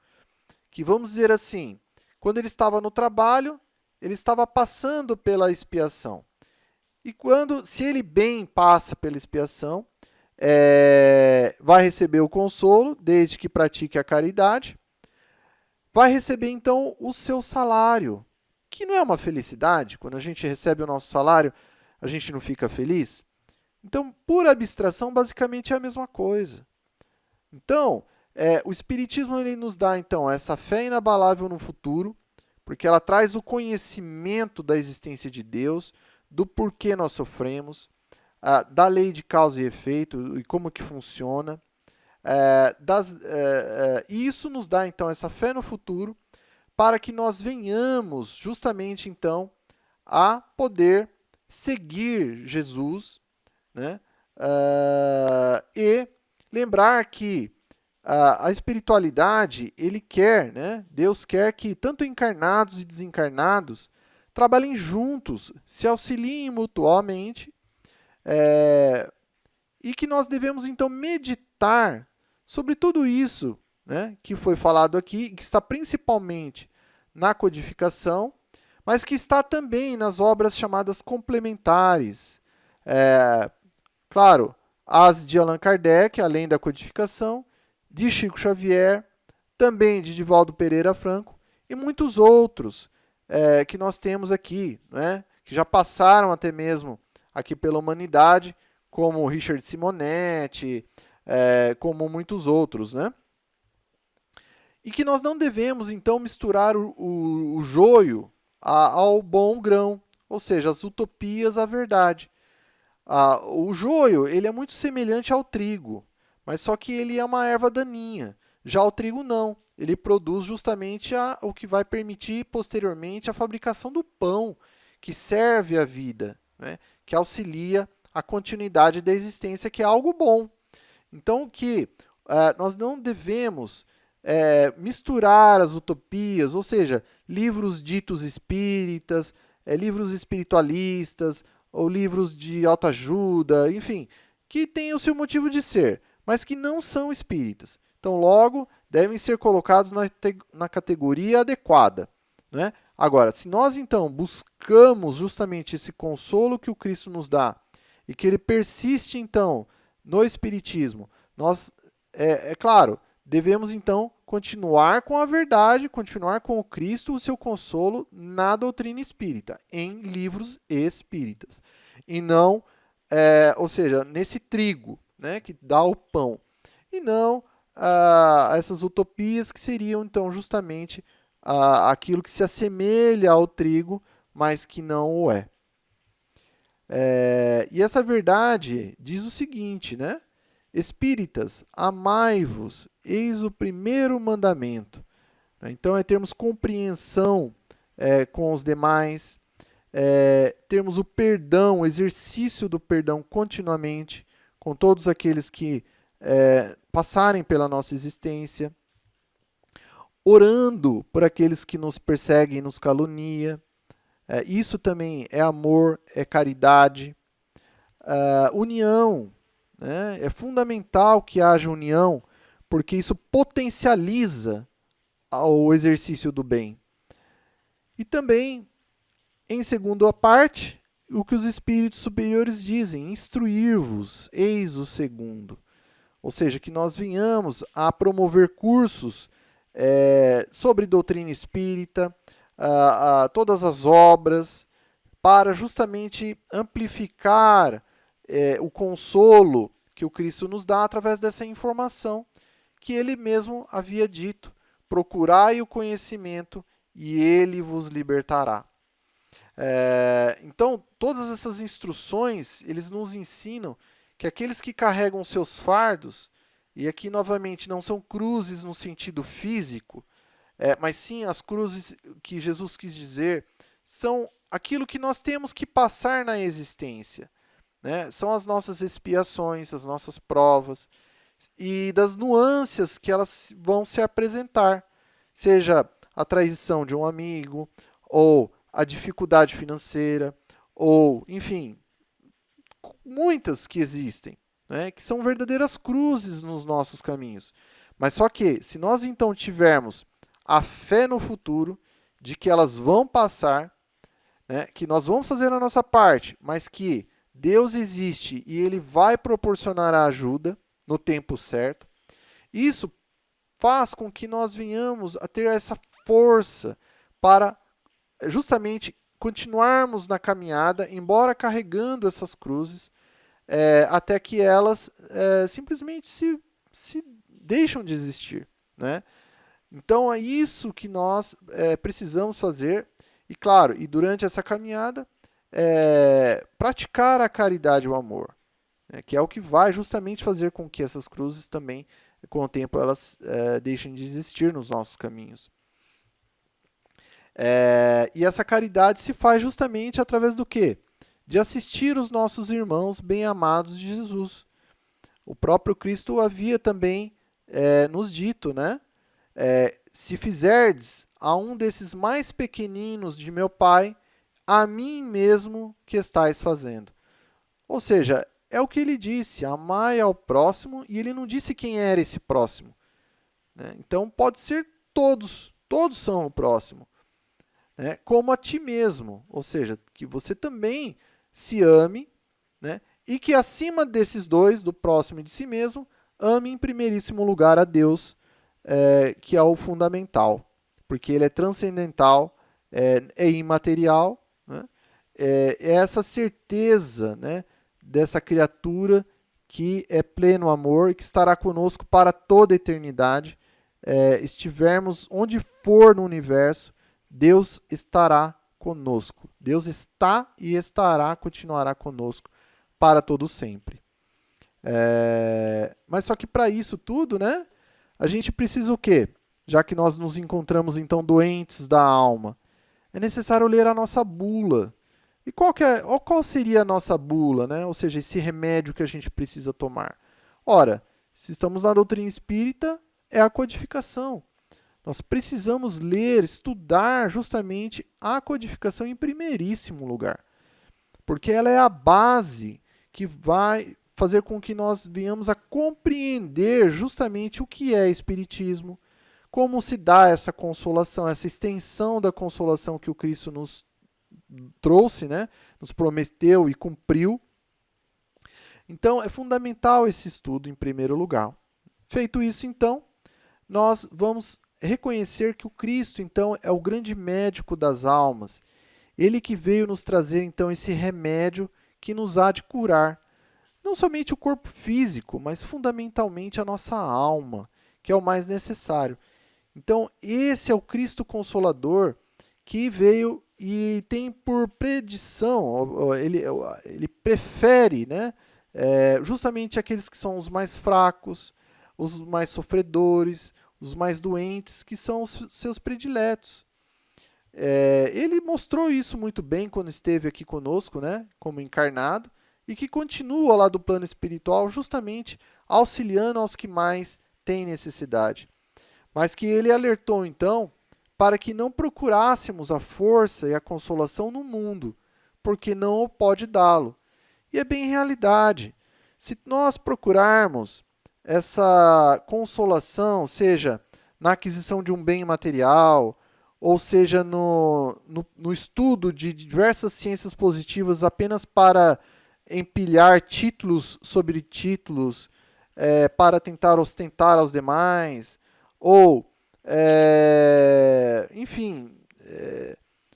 que, vamos dizer assim, quando ele estava no trabalho, ele estava passando pela expiação. E se ele bem passa pela expiação, vai receber o consolo, desde que pratique a caridade, vai receber então o seu salário, que não é uma felicidade. Quando a gente recebe o nosso salário, a gente não fica feliz? Então, por abstração, basicamente é a mesma coisa. Então, o Espiritismo ele nos dá então essa fé inabalável no futuro, porque ela traz o conhecimento da existência de Deus, do porquê nós sofremos, da lei de causa e efeito e como que funciona. E isso nos dá então essa fé no futuro para que nós venhamos justamente então a poder seguir Jesus, né? E lembrar que a espiritualidade, ele quer, né? Deus quer que tanto encarnados e desencarnados trabalhem juntos, se auxiliem mutuamente, e que nós devemos então meditar sobre tudo isso, né, que foi falado aqui, que está principalmente na codificação, mas que está também nas obras chamadas complementares. Claro, as de Allan Kardec, além da codificação, de Chico Xavier, também de Divaldo Pereira Franco e muitos outros que nós temos aqui, né, que já passaram até mesmo aqui pela humanidade, como Richard Simonetti, como muitos outros, né? E que nós não devemos, então, misturar o joio ao bom grão, ou seja, as utopias à verdade. O joio ele é muito semelhante ao trigo, mas só que ele é uma erva daninha. Já o trigo não, ele produz justamente o que vai permitir posteriormente a fabricação do pão, que serve à vida, né? Que auxilia a continuidade da existência, que é algo bom. Então, nós não devemos misturar as utopias, ou seja, livros ditos espíritas, livros espiritualistas, ou livros de autoajuda, enfim, que têm o seu motivo de ser, mas que não são espíritas. Então, logo, devem ser colocados na categoria adequada, né? Agora, se nós, então, buscamos justamente esse consolo que o Cristo nos dá, e que ele persiste, então, no Espiritismo, nós, claro, devemos, então, continuar com a verdade, continuar com o Cristo, o seu consolo na doutrina espírita, em livros espíritas. E não, ou seja, nesse trigo, né, que dá o pão. E não essas utopias que seriam, então, justamente aquilo que se assemelha ao trigo, mas que não o é. E essa verdade diz o seguinte, né? Espíritas, amai-vos, eis o primeiro mandamento. Então, é termos compreensão com os demais, termos o perdão, o exercício do perdão continuamente com todos aqueles que passarem pela nossa existência, orando por aqueles que nos perseguem e nos caluniam. Isso também é amor, é caridade. União, né? É fundamental que haja união, porque isso potencializa o exercício do bem. E também, em segunda parte, o que os espíritos superiores dizem, instruir-vos, eis o segundo. Ou seja, que nós venhamos a promover cursos sobre doutrina espírita, todas as obras, para justamente amplificar o consolo que o Cristo nos dá através dessa informação que ele mesmo havia dito: procurai o conhecimento e ele vos libertará. Então, todas essas instruções, eles nos ensinam que aqueles que carregam seus fardos, e aqui novamente não são cruzes no sentido físico, mas sim as cruzes que Jesus quis dizer são aquilo que nós temos que passar na existência, né? São as nossas expiações, as nossas provas e das nuances que elas vão se apresentar, seja a traição de um amigo, ou a dificuldade financeira, ou, enfim, muitas que existem, né, que são verdadeiras cruzes nos nossos caminhos. Mas só que, se nós então tivermos a fé no futuro, de que elas vão passar, né, que nós vamos fazer a nossa parte, mas que Deus existe e Ele vai proporcionar a ajuda no tempo certo, isso faz com que nós venhamos a ter essa força para justamente continuarmos na caminhada, embora carregando essas cruzes, até que elas simplesmente se deixam de existir, né? Então é isso que nós precisamos fazer, e claro, e durante essa caminhada, praticar a caridade e o amor, né? Que é o que vai justamente fazer com que essas cruzes também, com o tempo, elas deixem de existir nos nossos caminhos. E essa caridade se faz justamente através do quê? De assistir os nossos irmãos bem-amados de Jesus. O próprio Cristo havia também nos dito, né? Se fizerdes a um desses mais pequeninos de meu Pai, a mim mesmo que estáis fazendo. Ou seja, é o que ele disse, amai ao próximo, e ele não disse quem era esse próximo, né? Então pode ser todos são o próximo, né? Como a ti mesmo, ou seja, que você também se ame, né? E que acima desses dois, do próximo e de si mesmo, ame em primeiríssimo lugar a Deus, que é o fundamental, porque ele é transcendental, é imaterial, né? É essa certeza, né, dessa criatura que é pleno amor e que estará conosco para toda a eternidade. Estivermos onde for no universo, Deus estará conosco. Deus está e estará, continuará conosco para todo sempre. Mas só que para isso tudo, né, a gente precisa o quê? Já que nós nos encontramos então doentes da alma, é necessário ler a nossa bula. E qual seria a nossa bula, né? Ou seja, esse remédio que a gente precisa tomar? Ora, se estamos na doutrina espírita, é a codificação. Nós precisamos ler, estudar justamente a codificação em primeiríssimo lugar, porque ela é a base que vai fazer com que nós venhamos a compreender justamente o que é espiritismo, como se dá essa consolação, essa extensão da consolação que o Cristo nos trouxe, né? Nos prometeu e cumpriu. Então, é fundamental esse estudo em primeiro lugar. Feito isso, então, nós vamos reconhecer que o Cristo, então, é o grande médico das almas. Ele que veio nos trazer, então, esse remédio que nos há de curar. Não somente o corpo físico, mas fundamentalmente a nossa alma, que é o mais necessário. Então, esse é o Cristo Consolador que veio e tem por predição, ele prefere, né, justamente aqueles que são os mais fracos, os mais sofredores, os mais doentes, que são os seus prediletos. Ele mostrou isso muito bem quando esteve aqui conosco, né, como encarnado, e que continua lá do plano espiritual justamente auxiliando aos que mais têm necessidade. Mas que ele alertou, então, para que não procurássemos a força e a consolação no mundo, porque não pode dá-lo. E é bem realidade. Se nós procurarmos essa consolação, seja na aquisição de um bem material, ou seja no estudo de diversas ciências positivas apenas para empilhar títulos sobre títulos, para tentar ostentar aos demais, ou enfim,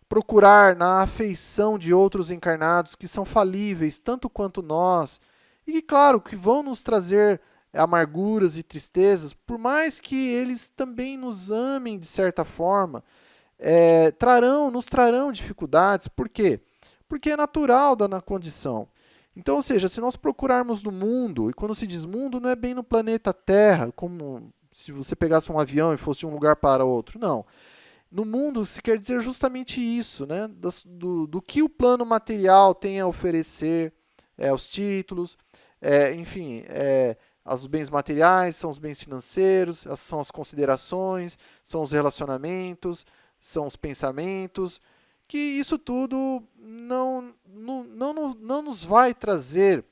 procurar na afeição de outros encarnados que são falíveis tanto quanto nós, e que, claro, que vão nos trazer amarguras e tristezas, por mais que eles também nos amem de certa forma, nos trarão dificuldades. Por quê? Porque é natural da condição. Então, ou seja, se nós procurarmos no mundo, e quando se diz mundo, não é bem no planeta Terra, como se você pegasse um avião e fosse de um lugar para outro. Não. No mundo se quer dizer justamente isso, né? Do que o plano material tem a oferecer, os títulos, enfim, os bens materiais, são os bens financeiros, são as considerações, são os relacionamentos, são os pensamentos, que isso tudo não nos vai trazer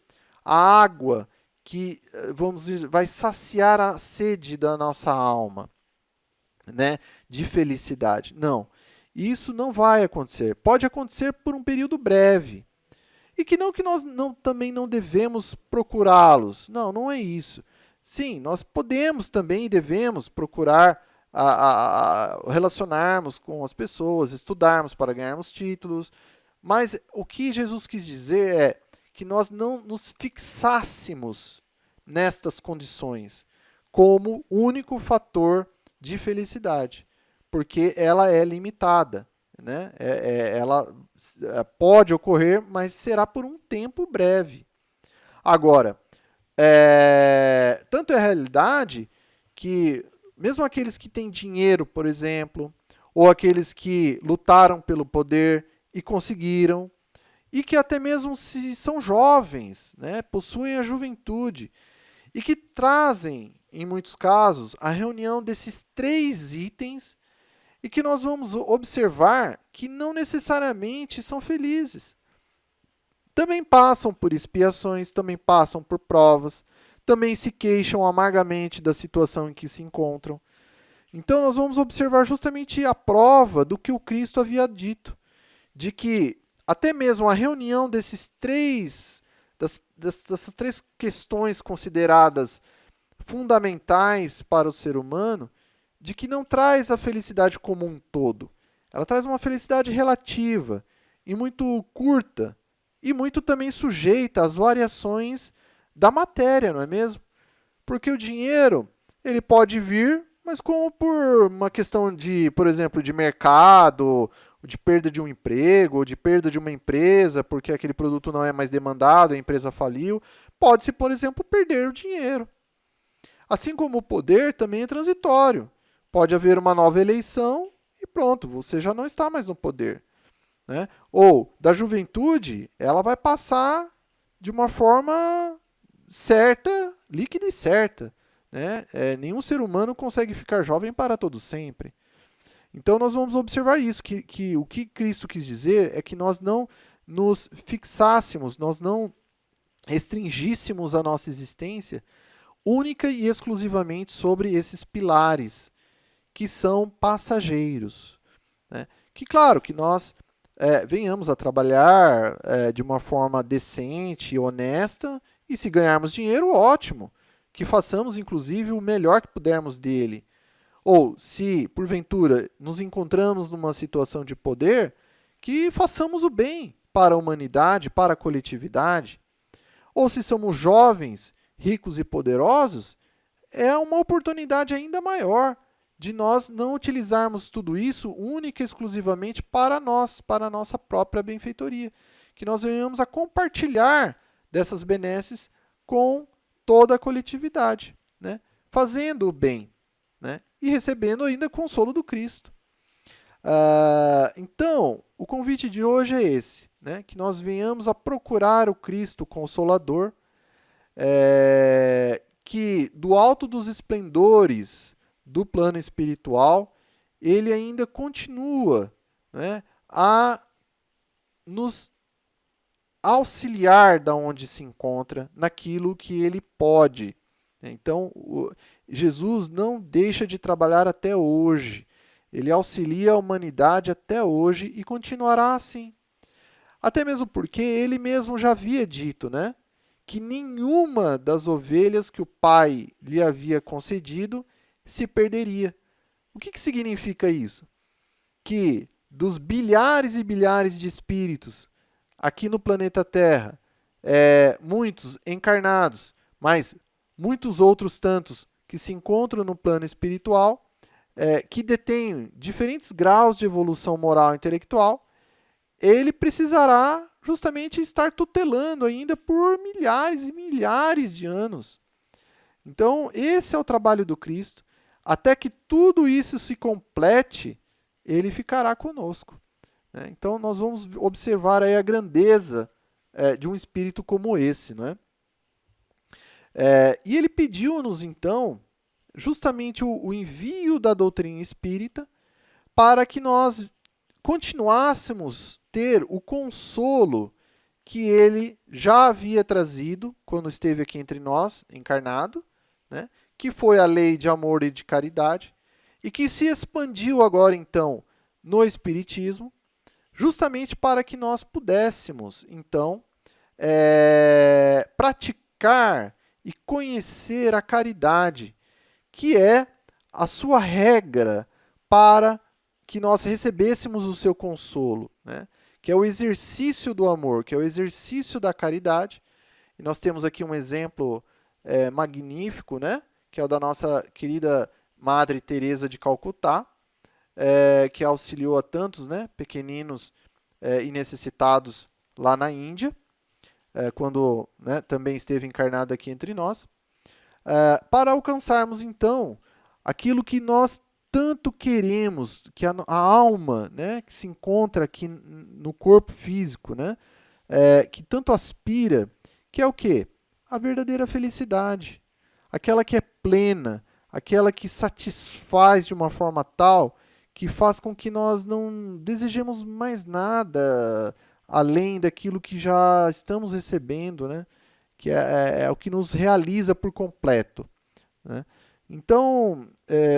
a água que, vamos dizer, vai saciar a sede da nossa alma, né, de felicidade. Não, isso não vai acontecer. Pode acontecer por um período breve. E que nós também não devemos procurá-los. Não, não é isso. Sim, nós podemos também e devemos procurar relacionarmos com as pessoas, estudarmos para ganharmos títulos, mas o que Jesus quis dizer é que nós não nos fixássemos nestas condições como único fator de felicidade, porque ela é limitada, né? Ela pode ocorrer, mas será por um tempo breve. Agora, tanto é a realidade que mesmo aqueles que têm dinheiro, por exemplo, ou aqueles que lutaram pelo poder e conseguiram, e que até mesmo se são jovens, né, possuem a juventude, e que trazem, em muitos casos, a reunião desses 3 itens, e que nós vamos observar que não necessariamente são felizes. Também passam por expiações, também passam por provas, também se queixam amargamente da situação em que se encontram. Então nós vamos observar justamente a prova do que o Cristo havia dito, de que até mesmo a reunião dessas 3 questões consideradas fundamentais para o ser humano, de que não traz a felicidade como um todo. Ela traz uma felicidade relativa e muito curta e muito também sujeita às variações da matéria, não é mesmo? Porque o dinheiro, ele pode vir, mas como por uma questão de, por exemplo, de mercado, de perda de um emprego, ou de perda de uma empresa, porque aquele produto não é mais demandado, a empresa faliu, pode-se, por exemplo, perder o dinheiro. Assim como o poder também é transitório. Pode haver uma nova eleição e pronto, você já não está mais no poder, né? Ou, da juventude, ela vai passar de uma forma certa, líquida e certa, né? Nenhum ser humano consegue ficar jovem para todo sempre. Então nós vamos observar isso, que o que Cristo quis dizer é que nós não nos fixássemos, nós não restringíssemos a nossa existência única e exclusivamente sobre esses pilares que são passageiros, né? Que claro que nós venhamos a trabalhar de uma forma decente e honesta, e se ganharmos dinheiro, ótimo, que façamos inclusive o melhor que pudermos dele. Ou se porventura nos encontramos numa situação de poder, que façamos o bem para a humanidade, para a coletividade. Ou se somos jovens, ricos e poderosos, é uma oportunidade ainda maior de nós não utilizarmos tudo isso única e exclusivamente para nós, para a nossa própria benfeitoria. Que nós venhamos a compartilhar dessas benesses com toda a coletividade, né? Fazendo o bem, né? E recebendo ainda consolo do Cristo. Então, o convite de hoje é esse, né? Que nós venhamos a procurar o Cristo Consolador, que do alto dos esplendores do plano espiritual, ele ainda continua, né, a nos auxiliar da onde se encontra, naquilo que ele pode. Então, Jesus não deixa de trabalhar até hoje. Ele auxilia a humanidade até hoje e continuará assim. Até mesmo porque ele mesmo já havia dito, né, que nenhuma das ovelhas que o Pai lhe havia concedido se perderia. O que significa isso? Que dos bilhares e bilhares de espíritos aqui no planeta Terra, muitos encarnados, mas muitos outros tantos que se encontram no plano espiritual, que detêm diferentes graus de evolução moral e intelectual, ele precisará justamente estar tutelando ainda por milhares e milhares de anos. Então, esse é o trabalho do Cristo, até que tudo isso se complete, ele ficará conosco. Né? Então, nós vamos observar aí a grandeza de um espírito como esse. Não é? E ele pediu-nos, então, justamente o envio da doutrina espírita para que nós continuássemos ter o consolo que ele já havia trazido quando esteve aqui entre nós, encarnado, né? Que foi a lei de amor e de caridade, e que se expandiu agora, então, no Espiritismo, justamente para que nós pudéssemos, então, praticar e conhecer a caridade, que é a sua regra para que nós recebêssemos o seu consolo, né? Que é o exercício do amor, que é o exercício da caridade. E nós temos aqui um exemplo magnífico, né? Que é o da nossa querida Madre Teresa de Calcutá, que auxiliou a tantos, né, pequeninos e necessitados lá na Índia, quando, né, também esteve encarnada aqui entre nós, para alcançarmos então aquilo que nós tanto queremos, que a alma, né, que se encontra aqui no corpo físico, né, que tanto aspira, que é o quê? A verdadeira felicidade, aquela que é plena, aquela que satisfaz de uma forma tal que faz com que nós não desejemos mais nada além daquilo que já estamos recebendo, né? Que é o que nos realiza por completo. Né? Então,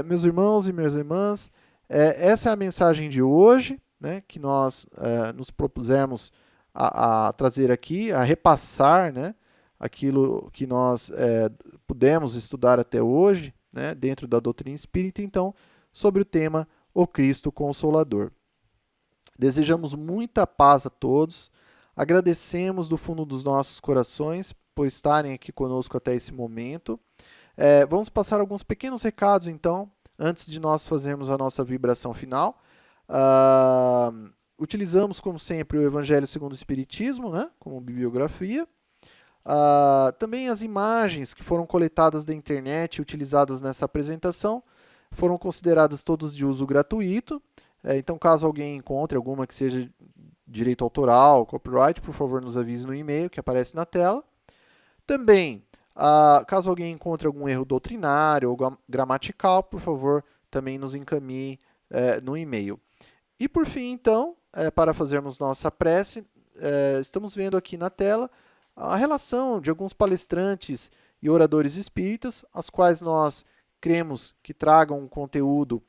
meus irmãos e minhas irmãs, essa é a mensagem de hoje, né? Que nós nos propusemos a trazer aqui, a repassar, né? Aquilo que nós pudemos estudar até hoje, né? Dentro da doutrina espírita, então, sobre o tema O Cristo Consolador. Desejamos muita paz a todos, agradecemos do fundo dos nossos corações por estarem aqui conosco até esse momento. Vamos passar alguns pequenos recados, então, antes de nós fazermos a nossa vibração final. Utilizamos, como sempre, o Evangelho segundo o Espiritismo, né, como bibliografia. Também as imagens que foram coletadas da internet e utilizadas nessa apresentação foram consideradas todas de uso gratuito. Então, caso alguém encontre alguma que seja direito autoral, copyright, por favor, nos avise no e-mail que aparece na tela. Também, caso alguém encontre algum erro doutrinário ou gramatical, por favor, também nos encaminhe no e-mail. E por fim, então, para fazermos nossa prece, estamos vendo aqui na tela a relação de alguns palestrantes e oradores espíritas, as quais nós cremos que tragam um conteúdo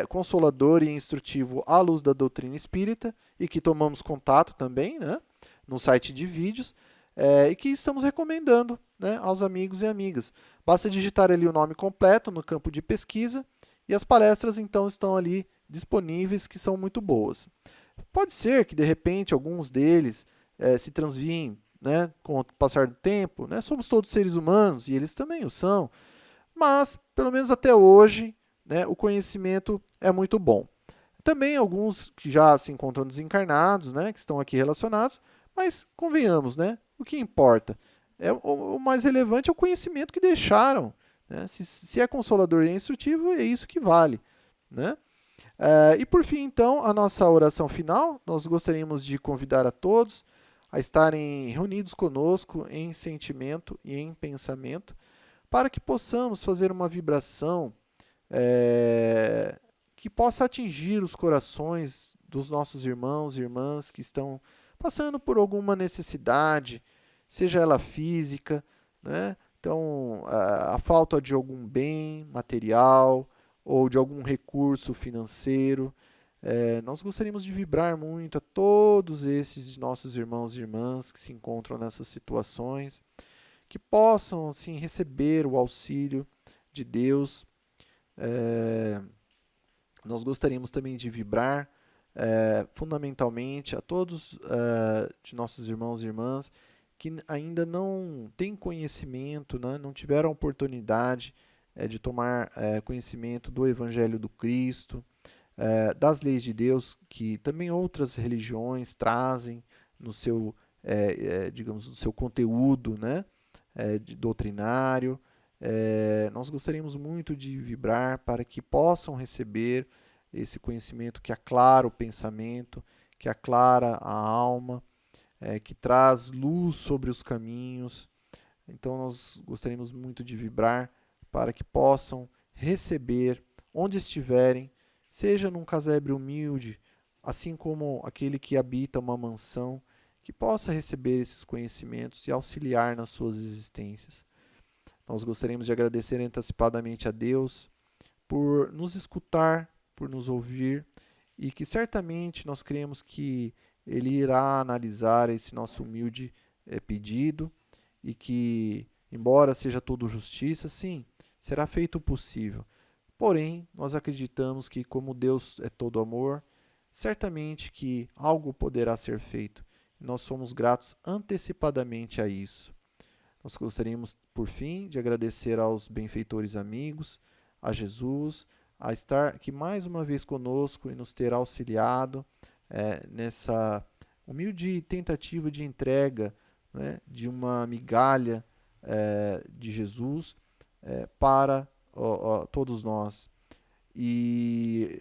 consolador e instrutivo à luz da doutrina espírita e que tomamos contato também, né, no site de vídeos, e que estamos recomendando, né, aos amigos e amigas. Basta digitar ali o nome completo no campo de pesquisa e as palestras então estão ali disponíveis, que são muito boas. Pode ser que de repente alguns deles se transviem, né, com o passar do tempo, né, somos todos seres humanos e eles também o são, mas pelo menos até hoje, né, o conhecimento é muito bom. Também alguns que já se encontram desencarnados, né, que estão aqui relacionados, mas convenhamos, né, o que importa? O mais relevante é o conhecimento que deixaram. Né? Se é consolador e é instrutivo, é isso que vale. Né? E por fim, então, a nossa oração final, nós gostaríamos de convidar a todos a estarem reunidos conosco em sentimento e em pensamento, para que possamos fazer uma vibração que possa atingir os corações dos nossos irmãos e irmãs que estão passando por alguma necessidade, seja ela física, né? Então, a falta de algum bem material ou de algum recurso financeiro. Nós gostaríamos de vibrar muito a todos esses nossos irmãos e irmãs que se encontram nessas situações, que possam assim receber o auxílio de Deus. Nós gostaríamos também de vibrar fundamentalmente a todos de nossos irmãos e irmãs que ainda não têm conhecimento, né, não tiveram a oportunidade de tomar conhecimento do Evangelho do Cristo, das leis de Deus, que também outras religiões trazem no seu, digamos, no seu conteúdo, né, doutrinário, Nós gostaríamos muito de vibrar para que possam receber esse conhecimento que aclara o pensamento, que aclara a alma, que traz luz sobre os caminhos. Então nós gostaríamos muito de vibrar para que possam receber onde estiverem, seja num casebre humilde, assim como aquele que habita uma mansão, que possa receber esses conhecimentos e auxiliar nas suas existências. Nós gostaríamos de agradecer antecipadamente a Deus por nos escutar, por nos ouvir e que certamente nós cremos que Ele irá analisar esse nosso humilde pedido e que, embora seja tudo justiça, sim, será feito o possível. Porém, nós acreditamos que, como Deus é todo amor, certamente que algo poderá ser feito. E nós somos gratos antecipadamente a isso. Nós gostaríamos, por fim, de agradecer aos benfeitores amigos, a Jesus, a estar aqui mais uma vez conosco e nos ter auxiliado nessa humilde tentativa de entrega, né, de uma migalha de Jesus para todos nós. E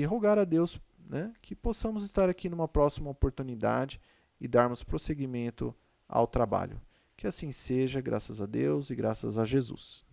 rogar a Deus, né, que possamos estar aqui numa próxima oportunidade e darmos prosseguimento ao trabalho. Que assim seja, graças a Deus e graças a Jesus.